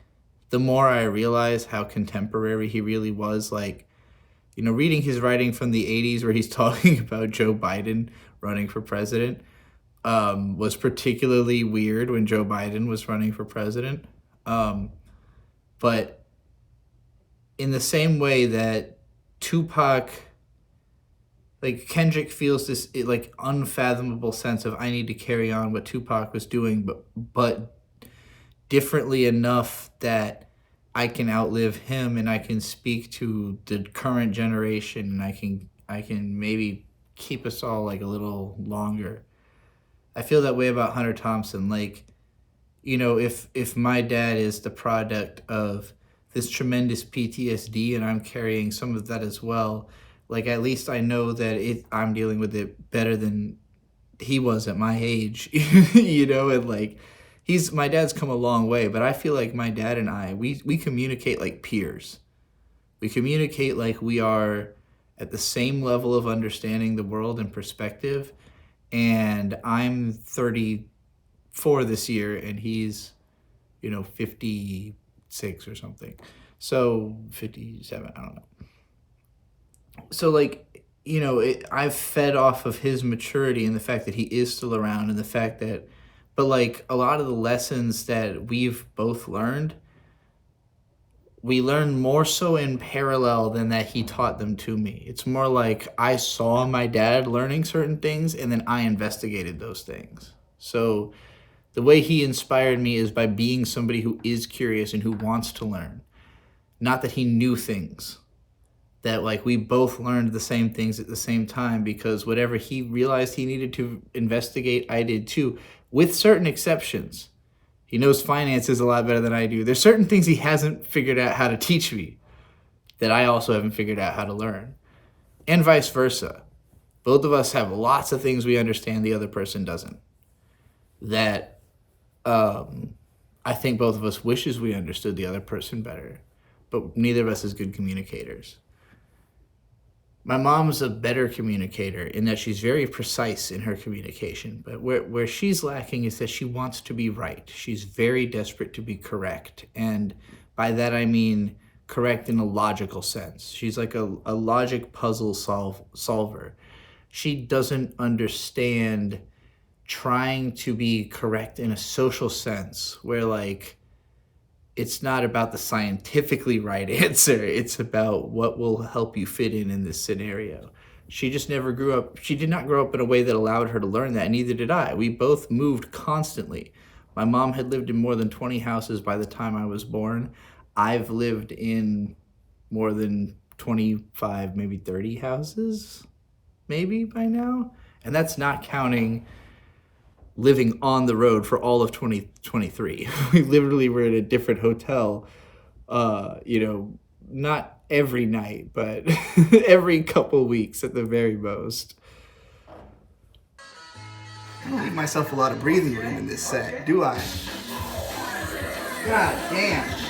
the more I realized how contemporary he really was, like, you know, reading his writing from the 80s where he's talking about Joe Biden running for president was particularly weird when Joe Biden was running for president. But in the same way that Tupac, like Kendrick feels this like unfathomable sense of I need to carry on what Tupac was doing, but differently enough that I can outlive him and I can speak to the current generation and I can maybe keep us all like a little longer. I feel that way about Hunter Thompson. Like, you know, if my dad is the product of this tremendous PTSD and I'm carrying some of that as well, like at least I know that I'm dealing with it better than
he was at my age, you know, and like my dad's come a long way, but I feel like my dad and I, we communicate like peers. We communicate like we are at the same level of understanding the world and perspective. And I'm 34 this year, and he's, 56 or something. So 57, I don't know. So like, I've fed off of his maturity and the fact that he is still around and the fact that, but like a lot of the lessons that we've both learned, we learned more so in parallel than that he taught them to me. It's more like I saw my dad learning certain things and then I investigated those things. So the way he inspired me is by being somebody who is curious and who wants to learn. Not that he knew things. That like we both learned the same things at the same time, because whatever he realized he needed to investigate, I did too, with certain exceptions. He knows finances a lot better than I do. There's certain things he hasn't figured out how to teach me that I also haven't figured out how to learn. And vice versa. Both of us have lots of things we understand the other person doesn't. That I think both of us wishes we understood the other person better. But neither of us is good communicators. My mom's a better communicator in that she's very precise in her communication. But where she's lacking is that she wants to be right. She's very desperate to be correct. And by that I mean correct in a logical sense. She's like a logic puzzle solver. She doesn't understand trying to be correct in a social sense where like it's not about the scientifically right answer. It's about what will help you fit in this scenario. She just never grew up. She did not grow up in a way that allowed her to learn that. Neither did I. We both moved constantly. My mom had lived in more than 20 houses by the time I was born. I've lived in more than 25, maybe 30 houses, maybe by now. And that's not counting living on the road for all of 2023. We literally were in a different hotel, not every night, but every couple weeks at the very most.
I don't leave myself a lot of breathing room in this set, do I? God damn.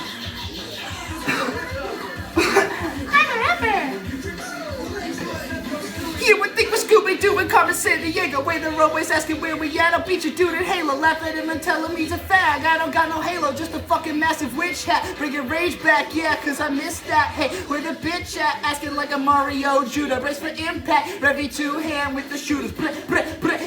You would think we're Scooby-Doo in Carmen San Diego, where they're always asking where we at. I'll beat your dude in Halo, laugh at him and tell him he's a fag. I don't got no Halo, just a fucking massive witch hat. Bringing rage back, yeah, cause I missed that. Hey, where the bitch at? Asking like a Mario Judah. Brace for impact, Revy 2-hand with the shooters.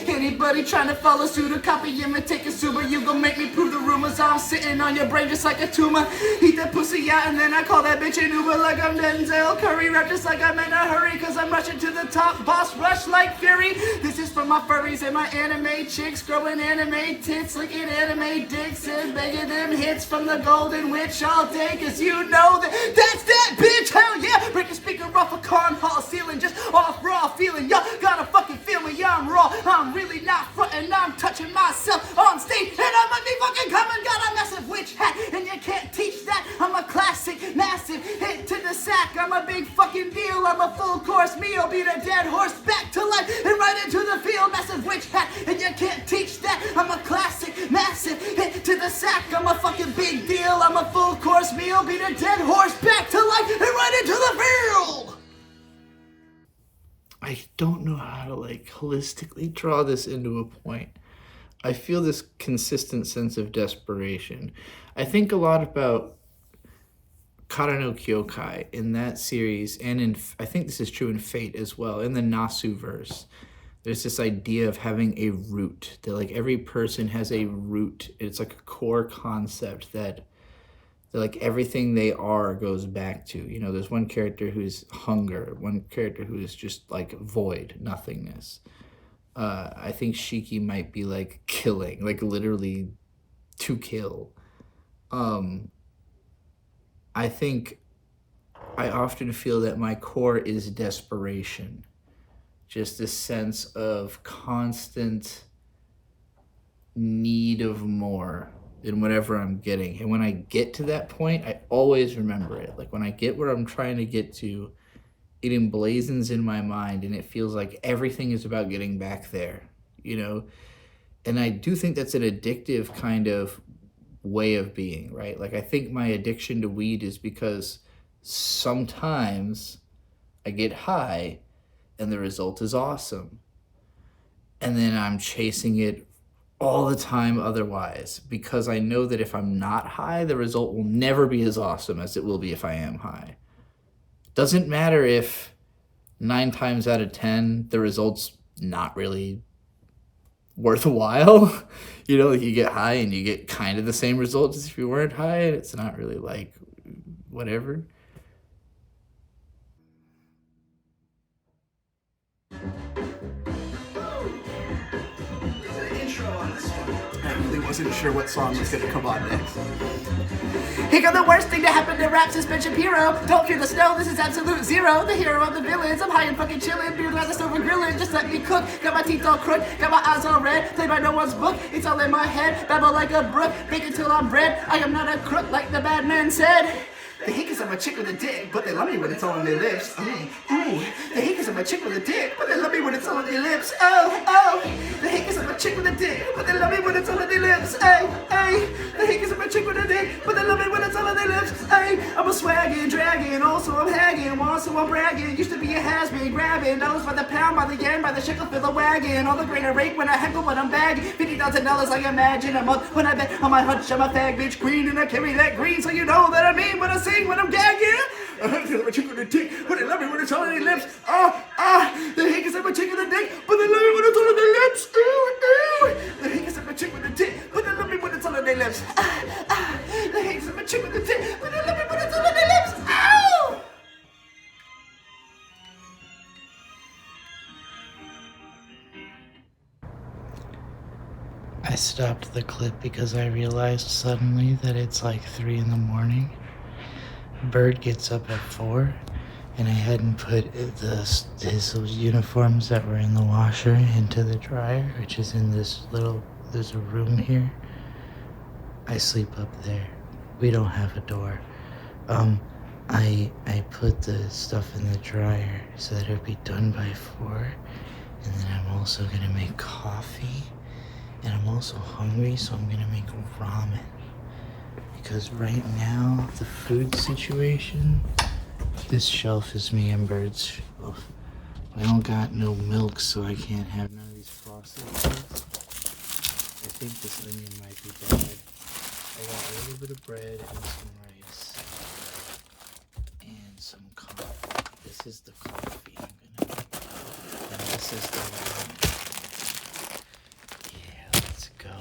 Anybody trying to follow suit or copy, imitate consumer, you gon' make me prove the rumors. I'm sitting on your brain just like a tumor. Eat that pussy out and then I call that bitch an Uber like I'm Denzel Curry. Rap just like I'm in a hurry, cause I'm rushing to the top. Boss rush like fury. This is for my furries and my anime chicks, growing anime tits, licking anime dicks, and begging them hits from the golden witch all day, cause you know that's that bitch. Hell yeah, break a speaker off a con hall ceiling, just off raw feeling. Y'all gotta fucking feel me, I'm raw, I'm really not frontin', I'm touching myself on stage, and I might be fucking coming. Got a massive witch hat, and you can't teach that. I'm a classic, massive hit to the sack. I'm a big fucking deal. I'm a full course meal. Beat a dead horse back to life and right into the field. Massive witch hat, and you can't teach that. I'm a classic, massive hit to the sack. I'm a fucking big deal. I'm a full course meal. Beat a dead horse back to life and right into the field.
I don't know how to like holistically draw this into a point. I feel this consistent sense of desperation. I think a lot about Kara no Kyokai in that series, and I think this is true in Fate as well, in the Nasu verse. There's this idea of having a root, that like every person has a root. It's like a core concept that like everything they are goes back to. You know, there's one character who's hunger, one character who is just like void, nothingness. I think Shiki might be like killing, like literally to kill. I think I often feel that my core is desperation. Just this sense of constant need of more than whatever I'm getting. And when I get to that point, I always remember it. Like when I get where I'm trying to get to, it emblazons in my mind and it feels like everything is about getting back there. you know? And I do think that's an addictive kind of way of being, right? Like, I think my addiction to weed is because sometimes I get high and the result is awesome. And then I'm chasing it all the time otherwise, because I know that if I'm not high, the result will never be as awesome as it will be if I am high. Doesn't matter if 9 times out of 10, the result's not really worthwhile. You know, like, you get high and you get kind of the same results as if you weren't high, and it's not really like whatever.
I really wasn't sure what song was gonna come on next. Here come the worst thing to happen to rap suspension hero. Don't fear the snow, this is absolute zero. The hero of the villains, I'm high and fucking chillin'. Beer glass over grillin', just let me cook. Got my teeth all crooked, got my eyes all red. Played by no one's book, it's all in my head. Babble like a brook, bake it till I'm bread. I am not a crook like the bad man said. The hickeys of a chick with a dick, but they love me when it's all on their lips. Ooh. The hickeys of a chick with a dick, but they love me when it's all on their lips. Oh. The hickeys of a chick with a dick, but they love me when it's all on their lips. Hey. The hickeys of a chick with a dick, but they love me when it's all on their lips. Hey. I'm a swaggin', dragging, also I'm hagging, also I'm bragging. Used to be a has-been, grabbing dollars by the pound, by the yen, by the shekel, fill the wagon. All the grain I rake when I heckle, when I'm bagging. $50,000 I imagine a month when I bet on my hunch. I'm a fag bitch queen and I carry that green, so you know that I mean what I say. When I'm gagging, I feel my chick with a dick, but they love me when it's all on their lips. The hickeys of my chick with a dick, but they love me when it's all on their lips. The hickeys of my chick with a dick, but they love me when it's all on their lips. The hickeys of my chick with a dick, but they love me when it's all on their lips. Ow!
I stopped the clip because I realized suddenly that it's like 3 in the morning. Bird gets up at 4, and I hadn't put his uniforms that were in the washer into the dryer, which is in this little, there's a room here. I sleep up there. We don't have a door. I put the stuff in the dryer so that it'd be done by 4, and then I'm also gonna make coffee, and I'm also hungry, so I'm gonna make ramen. Because right now, the food situation, this shelf is me and Bird's shelf. I don't got no milk, so I can't have none of these frosted things. I think this onion might be bad. I got a little bit of bread and some rice. And some coffee. This is the coffee I'm gonna make. And this is the ramen. Yeah, let's go.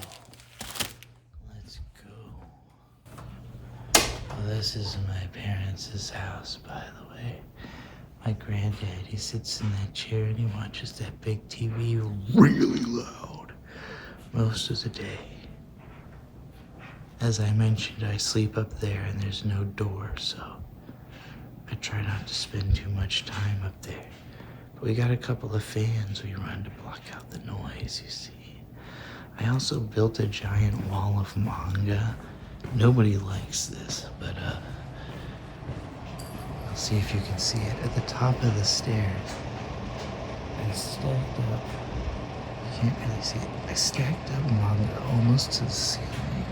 This is my parents' house, by the way. My granddad, he sits in that chair and he watches that big TV really loud most of the day. As I mentioned, I sleep up there and there's no door, so I try not to spend too much time up there. But we got a couple of fans we run to block out the noise, you see. I also built a giant wall of manga. Nobody likes this, but I'll see if you can see it. At the top of the stairs, I stacked up, you can't really see it, I stacked up manga almost to the ceiling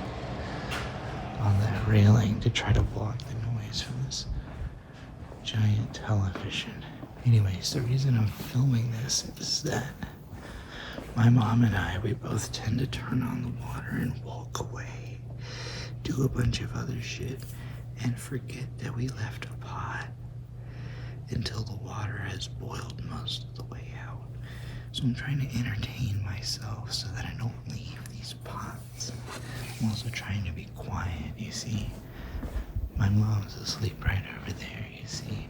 on that railing to try to block the noise from this giant television. Anyways, the reason I'm filming this is that my mom and I, we both tend to turn on the water and walk away, do a bunch of other shit, and forget that we left a pot until the water has boiled most of the way out. So I'm trying to entertain myself so that I don't leave these pots. I'm also trying to be quiet, you see. My mom's asleep right over there, you see.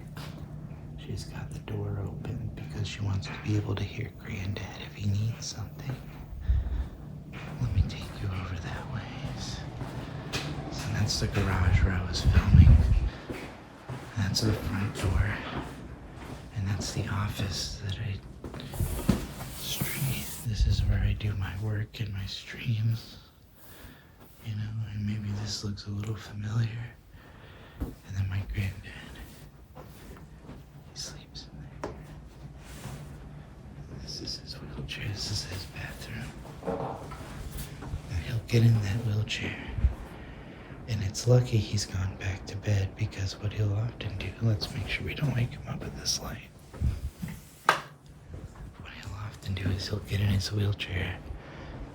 She's got the door open because she wants to be able to hear Granddad if he needs something. Let me take you over that way. So that's the garage where I was filming. That's the front door. And that's the office that I stream. This is where I do my work and my streams. You know, and maybe this looks a little familiar. And then my granddad. He sleeps in there. This is his wheelchair. This is his bathroom. get in that wheelchair. And it's lucky he's gone back to bed, because what he'll often do, let's make sure we don't wake him up at this light. What he'll often do is he'll get in his wheelchair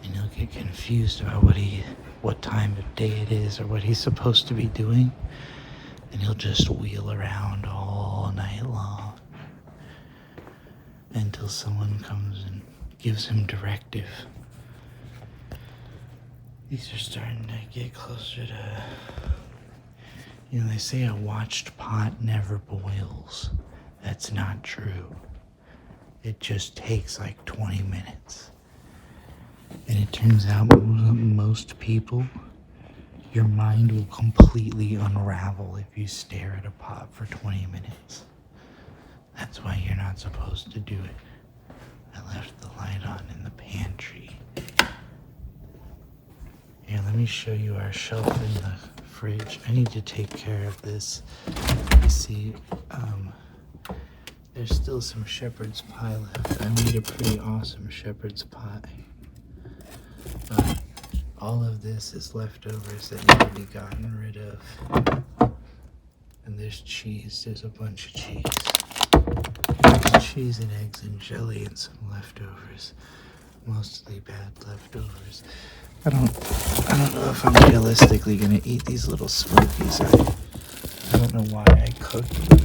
and he'll get confused about what time of day it is or what he's supposed to be doing. And he'll just wheel around all night long until someone comes and gives him directive. These are starting to get closer to, they say a watched pot never boils. That's not true. It just takes like 20 minutes. And it turns out most people, your mind will completely unravel if you stare at a pot for 20 minutes. That's why you're not supposed to do it. I left the light on in the pantry. Here, let me show you our shelf in the fridge. I need to take care of this. You see, there's still some shepherd's pie left. I made a pretty awesome shepherd's pie. But all of this is leftovers that need to be gotten rid of. And there's cheese. There's a bunch of cheese. There's cheese and eggs and jelly and some leftovers. Mostly bad leftovers. I don't know if I'm realistically gonna eat these little smokies. I don't know why I cooked them.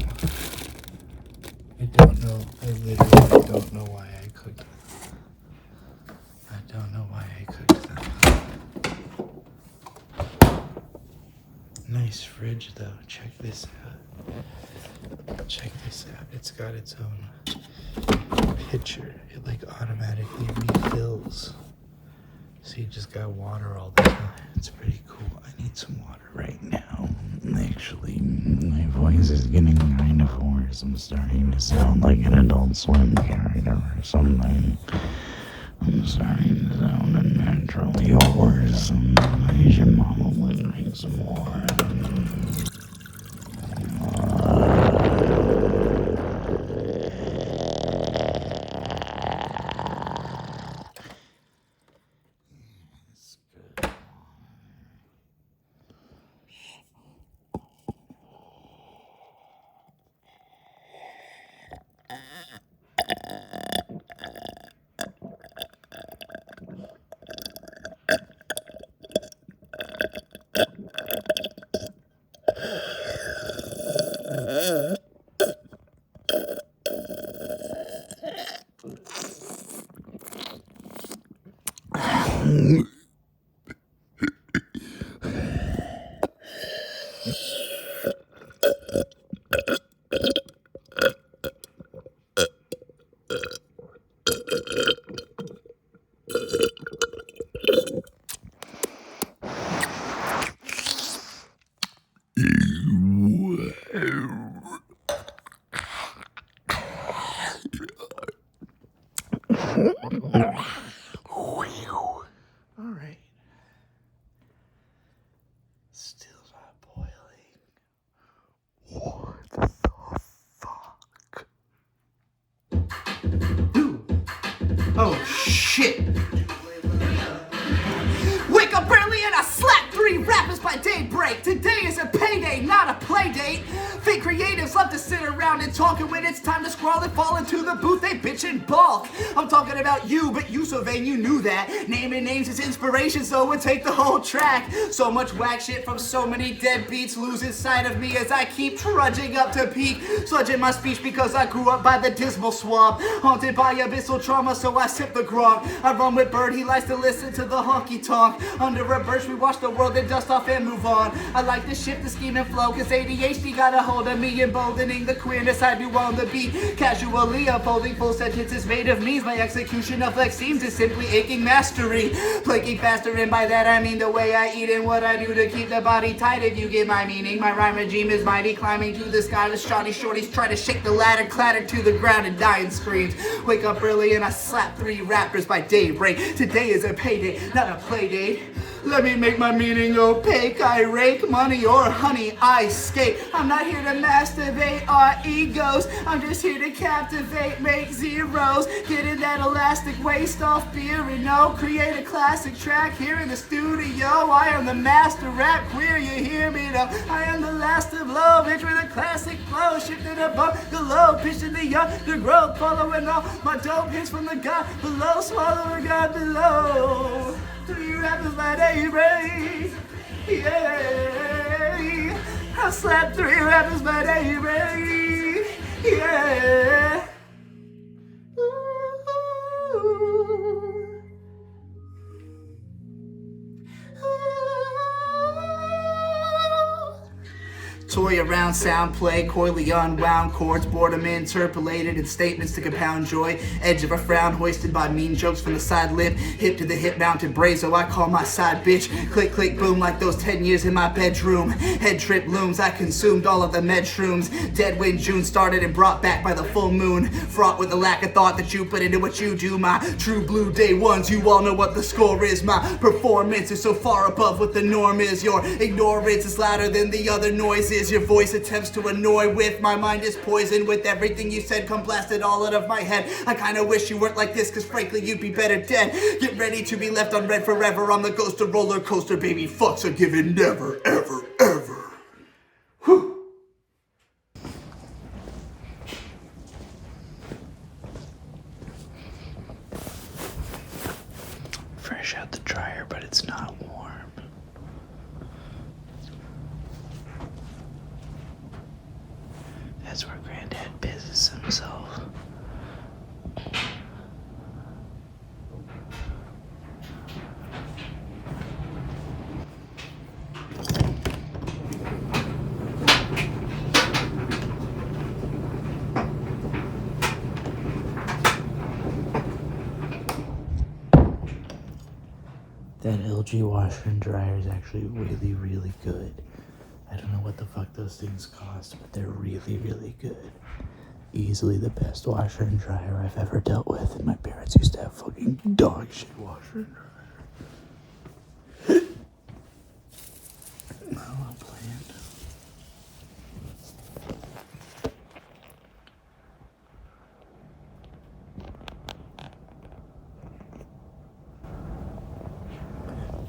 I don't know. I literally don't know why I cooked them. I don't know why I cooked them. Nice fridge though. Check this out. Check this out. It's got its own pitcher. It like automatically refills. So you just got water all the time. It's pretty cool. I need some water right now. Actually, my voice is getting kind of hoarse. I'm starting to sound like an Adult Swim character or something. I'm starting to sound unnaturally hoarse. I should probably drink some more. Alright. Still not boiling. What the fuck?
Dude. Oh shit. Wake up early and I slap 3 rappers by daybreak. Today is a payday, not a play date. Fake creatives love to sit around and talk, and when it's time to scroll and fall into the booth, they bitch and balk. I'm talking about you, but you so vain, you knew that. Naming names is inspiration, so it would take the whole track. So much whack shit from so many dead beats, losing sight of me as I keep trudging up to peak. Sludging my speech because I grew up by the dismal swamp. Haunted by abyssal trauma, so I sip the grog. I run with Bird, he likes to listen to the honky tonk. Under a birch, we watch the world and dust off and move on. I like to shift the scheme and flow, cause ADHD got a hold of me, emboldening the queerness I do on the beat. Casually unfolding full sentences made of means. My execution of lexemes is simply aching mastery. Plaguing faster, and by that I mean the way I eat and what I do to keep the body tight, if you get my meaning. My rhyme regime is mighty, climbing to the sky. The shoddy shorties try to shake the ladder, clatter to the ground and dying screams. Wake up early and I slap 3 rappers by daybreak. Today is a payday, not a play date. Let me make my meaning opaque. I rake money or honey, I skate. I'm not here to masturbate our egos. I'm just here to captivate, make zeros. Get in that elastic waist off beer and no. Create a classic track here in the studio. I am the master rap queer, you hear me now? I am the last of love, bitch with a classic flow. Shifting above below, pitching the growth. Following all my dope hits from the God below. Swallowing God below. 3 rappers by daybreak, yeah. I slapped 3 rappers by daybreak, yeah. Toy around sound play, coyly unwound chords, boredom interpolated in statements to compound joy. Edge of a frown hoisted by mean jokes from the side lip. Hip to the hip mounted brazo, I call my side bitch. Click, click, boom like those 10 years in my bedroom. Head trip looms, I consumed all of the med shrooms. Dead when June started and brought back by the full moon. Fraught with the lack of thought that you put into what you do. My true blue day ones, you all know what the score is. My performance is so far above what the norm is. Your ignorance is louder than the other noises. Your voice attempts to annoy with. My mind is poisoned with everything you said come blasted all out of my head. I kinda wish you weren't like this, cause frankly you'd be better dead. Get ready to be left unread forever. I'm the ghost of roller coaster, baby. Fucks are given never, ever, ever. Whew.
Fresh out the dryer, but it's not warm. That's where Granddad pisses himself. That LG washer and dryer is actually really, really good. I don't know what the fuck those things cost, but they're really, really good. Easily the best washer and dryer I've ever dealt with. And my parents used to have fucking dog shit washer and dryer. Not well planned.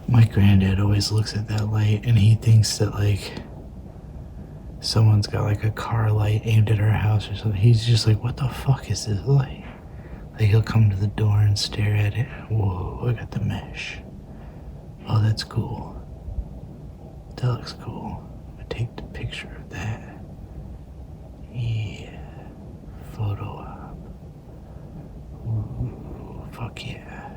My granddad always looks at that light and he thinks that like someone's got like a car light aimed at our house or something. He's just like, what the fuck is this light? Like he'll come to the door and stare at it. Whoa, I got the mesh. Oh, that's cool. That looks cool. I take the picture of that. Yeah. Photo op. Ooh, fuck yeah.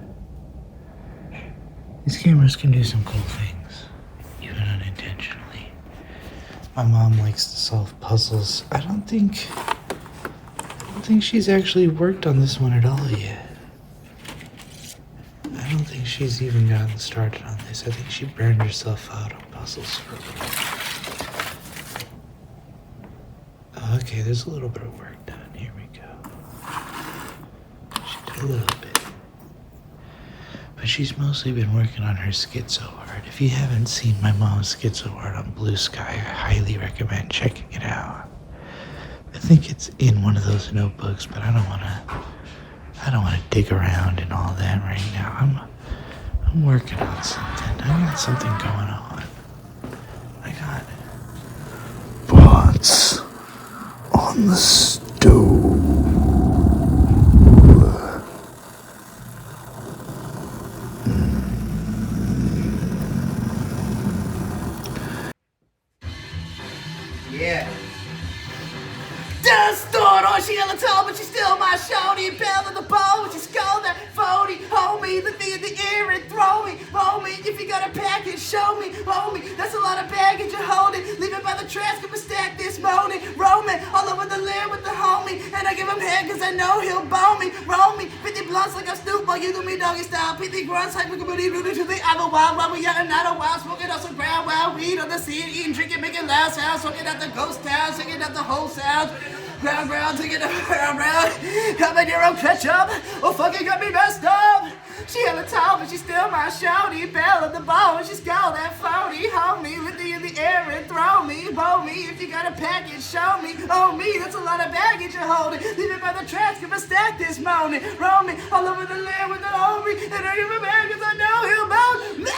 These cameras can do some cool things, even unintentionally. My mom likes to solve puzzles. I don't think she's actually worked on this one at all yet. I don't think she's even gotten started on this. I think she burned herself out on puzzles for a little. Okay, there's a little bit of work done. Here we go. She did a little bit. But she's mostly been working on her schizo art. If you haven't seen my mom's schizo art on Blue Sky, I highly recommend checking it out. I think it's in one of those notebooks, but I don't wanna dig around and all that right now. I'm working on something. I got something going on. I got pots on the stove.
Yeah. Dust thought, oh, she hella tall, but she's still my shorty. Bell of the ball, when she scold that phony. Homie, look me in the ear and throw me. Homie, if you got a package, show me. Homie, that's a lot of baggage you're holding. Leave it by the trash, gonna stack this morning. Roaming all over the land with the homie. And I give him head cause I know he'll bone me. Roll me, 50 blunts like I'm Snoop, while you do me doggy style. 50 grunts like we can believe it to the other wild. While we young and not a wild, smoking on some ground wild weed on the scene. Eating, drinking, making loud sounds. Smoking at the ghost town, singing at the whole sound. Ground, taking it around. Having your own ketchup. Oh, fucking got me messed up. She hella tall, but she's still my shawty. Belle at the bone, she's got that phony. Hold me, lift me in the air and throw me. Bow me, if you got a package, show me. Oh me, that's a lot of baggage you're holding. Leave it by the tracks, give a stack this morning. Roll me all over the land with the homie. And I give a man cause I know he'll bounce.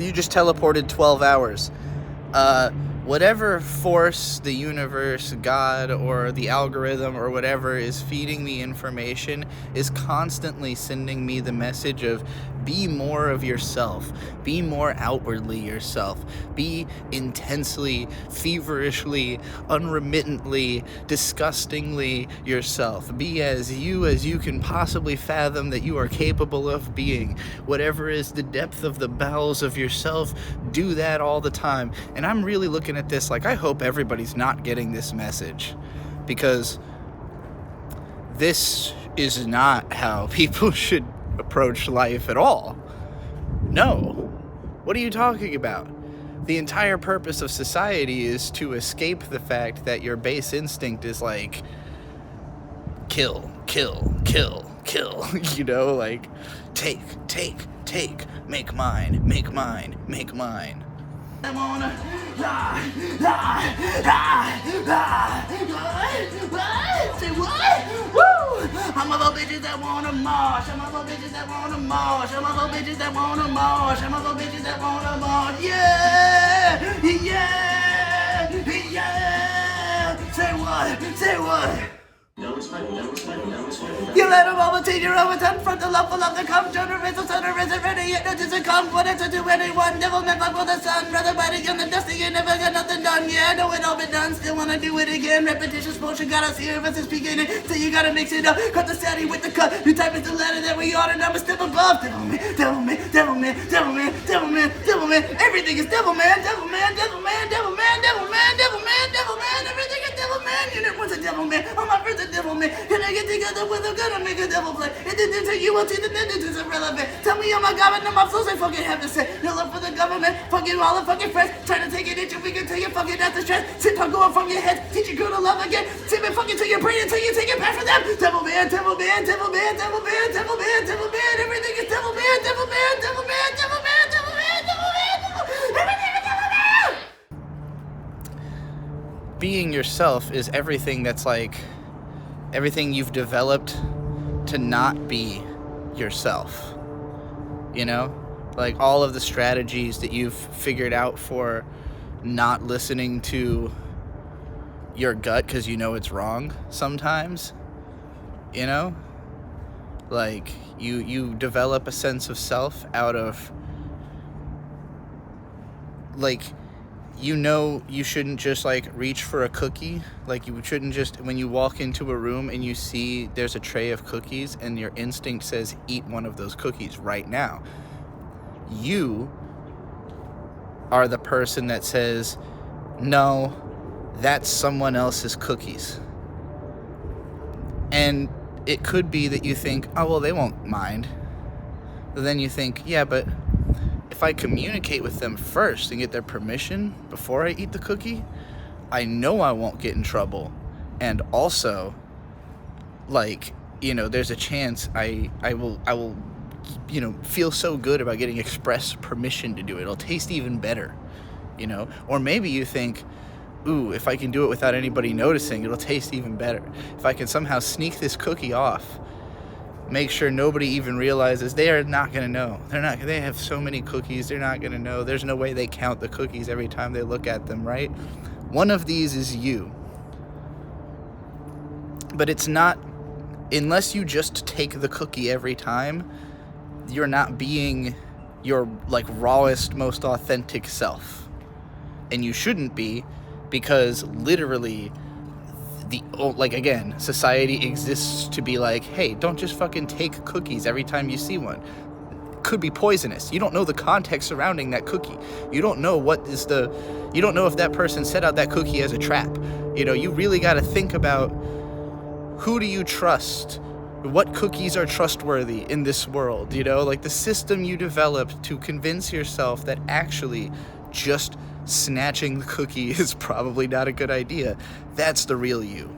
You just teleported 12 hours. Whatever force, the universe, God, or the algorithm, or whatever is feeding the information is constantly sending me the message of be more of yourself. Be more outwardly yourself. Be intensely, feverishly, unremittently, disgustingly yourself. Be as you can possibly fathom that you are capable of being. Whatever is the depth of the bowels of yourself, do that all the time. And I'm really looking at this like I hope everybody's not getting this message, because this is not how people should approach life at all. No. What are you talking about? The entire purpose of society is to escape the fact that your base instinct is like kill, kill, kill, kill. You know, like take, make mine, make mine, make mine. I wanna say what? Woo! I'm about bitches that wanna march. I'm about bitches that wanna march. I'm about bitches that wanna march. I'm about bitches that wanna march. Yeah! Yeah! Yeah! Say what? Say what? You let them overtake your overturn from the love of the come generation, son of reason, ready yet not to come, what to do anyone, never meant fuck for the sun, brother body young and dusty, you never got nothing done, yeah, know it all been done, still wanna do it again, repetitious motion, got us here, versus beginning, so you gotta mix it up, cut the static with the cut, new type is the ladder that we on, and I'm a step above, devil man, devil man, devil man, devil man, devil man, devil man, everything is devil man, devil man, devil man, devil man, devil man, devil man, devil man, everything is devil man, unit one's a devil man, all my friends are devil man, can I get together with them, gonna make a devil play, and then to you will see the ninjas is irrelevant, tell me oh my god, and my flows I fucking have to say, no love for the government, fucking all the fucking friends, trying to take it into, we can take it fucking out the stress, sit on going from your head, teach your girl to love again, sit and fucking to your brain until you take it back from them, devil man, devil man, devil man, devil man, devil man, devil man, everything is devil man, devil man, devil man, devil man, devil man, devil man, everything is devil man. Being yourself is everything that's like, everything you've developed to not be yourself, you know, like all of the strategies that you've figured out for not listening to your gut because you know it's wrong sometimes, you know, like you develop a sense of self out of, like, you know, you shouldn't just like reach for a cookie. Like you shouldn't just, when you walk into a room and you see there's a tray of cookies and your instinct says eat one of those cookies right now. You are the person that says, no, that's someone else's cookies. And it could be that you think, oh, well, they won't mind. But then you think, yeah, but if I communicate with them first and get their permission before I eat the cookie, I know I won't get in trouble. And also, like, you know, there's a chance I will, you know, feel so good about getting express permission to do it. It'll taste even better, you know? Or maybe you think, ooh, if I can do it without anybody noticing, it'll taste even better. If I can somehow sneak this cookie off, make sure nobody even realizes, they are not going to know. They have so many cookies, they're not going to know. There's no way they count the cookies every time they look at them, right? One of these is you. But it's not, unless you just take the cookie every time, you're not being your like rawest, most authentic self. And you shouldn't be, because literally like, again, society exists to be like, hey, don't just fucking take cookies every time you see one. It could be poisonous. You don't know the context surrounding that cookie. You don't know you don't know if that person set out that cookie as a trap. You know, you really got to think about, who do you trust? What cookies are trustworthy in this world? You know, like the system you developed to convince yourself that actually just
snatching the cookie is probably not a good idea. That's the real you.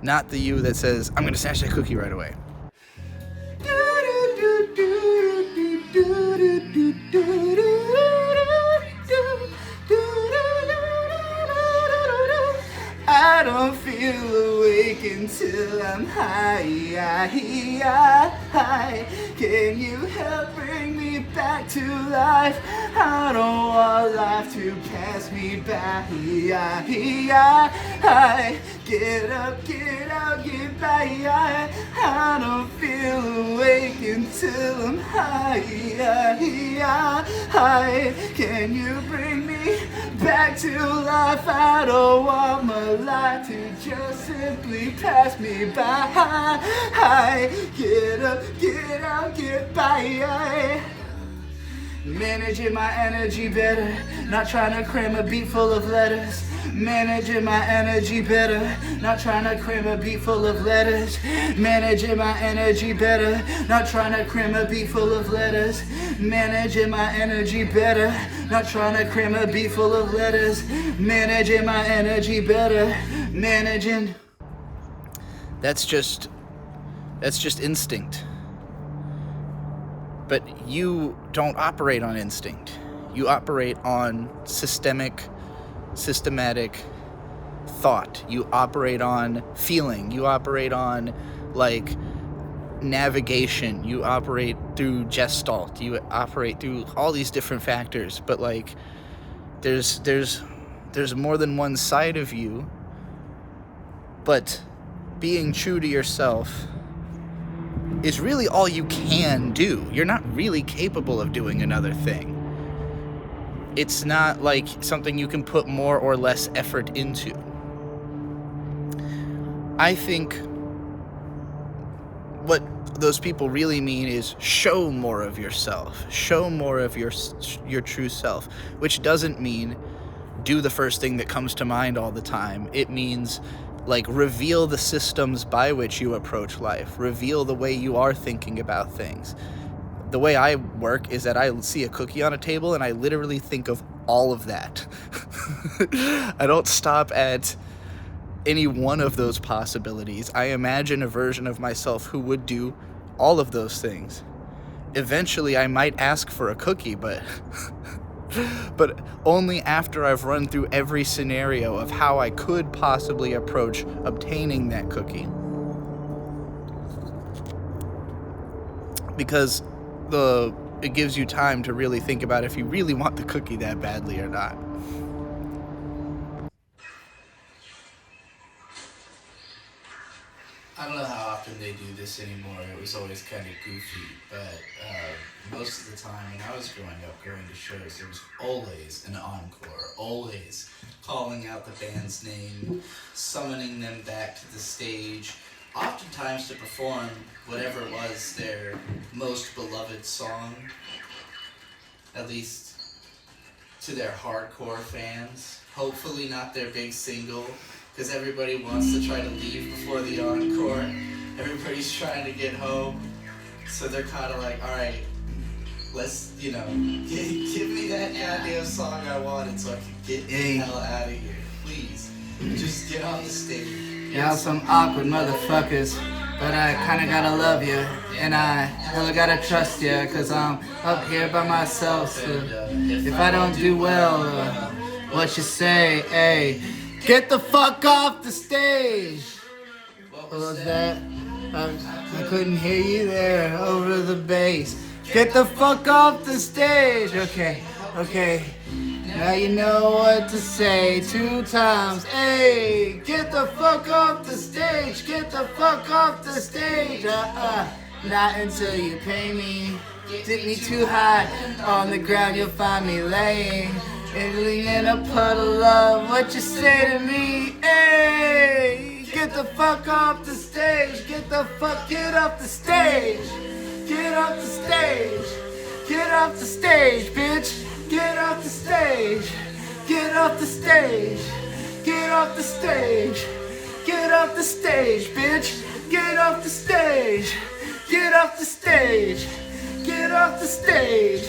Not the you that says, I'm going to snatch that cookie right away.
I don't feel awake until I'm high. Can you help bring me back to life? I don't want life to pass me by. Get up, get out, get by. I don't feel awake until I'm high. Can you bring me back to life? I don't want my life to just simply pass me by. Get up, get out, get by. Managing my energy better, not trying to cram a beat full of letters. Managing my energy better, not trying to cram a beat full of letters. Managing my energy better, not trying to cram a beat full of letters. Managing my energy better, not trying to cram a beat full of letters. Managing my energy better, managing. That's just instinct. But you don't operate on instinct. You operate on systematic thought. You operate on feeling. You operate on, like, navigation. You operate through gestalt. You operate through all these different factors. But, like, there's more than one side of you. But being true to yourself is really all you can do. You're not really capable of doing another thing. It's not like something you can put more or less effort into. I think what those people really mean is show more of yourself. Show more of your true self, which doesn't mean do the first thing that comes to mind all the time. It means, like, reveal the systems by which you approach life. Reveal the way you are thinking about things. The way I work is that I see a cookie on a table and I literally think of all of that. I don't stop at any one of those possibilities. I imagine a version of myself who would do all of those things. Eventually, I might ask for a cookie, but only after I've run through every scenario of how I could possibly approach obtaining that cookie. Because it gives you time to really think about if you really want the cookie that badly or not. I don't know how often they do this anymore. It was always kind of goofy, but most of the time when I was growing up, going to shows, there was always an encore, always calling out the band's name, summoning them back to the stage, oftentimes to perform whatever was their most beloved song, at least to their hardcore fans. Hopefully not their big single, because everybody wants to try to leave before the encore. Everybody's trying to get home, so they're kind of like, all right, let's, give me that goddamn song I wanted so I can get the hell out of here. Please, just get on the stage. Y'all some awkward motherfuckers, but I kinda gotta love you, and I hella gotta trust you, cause I'm up here by myself, so if I don't do well, what you say, hey, get the fuck off the stage! What was that? I couldn't hear you there, over the bass. Get the fuck off the stage! Okay. Now you know what to say 2 times. Hey, get the fuck off the stage. Get the fuck off the stage. Not until you pay me. Dip me too high on the ground, you'll find me laying. Idling in a puddle of what you say to me. Hey, get the fuck off the stage. Get off the stage. Get off the stage. Get off the stage, bitch. Get off the stage. Get off the stage. Get off the stage. Get off the stage, bitch. Get off the stage. Get off the stage. Get off the stage.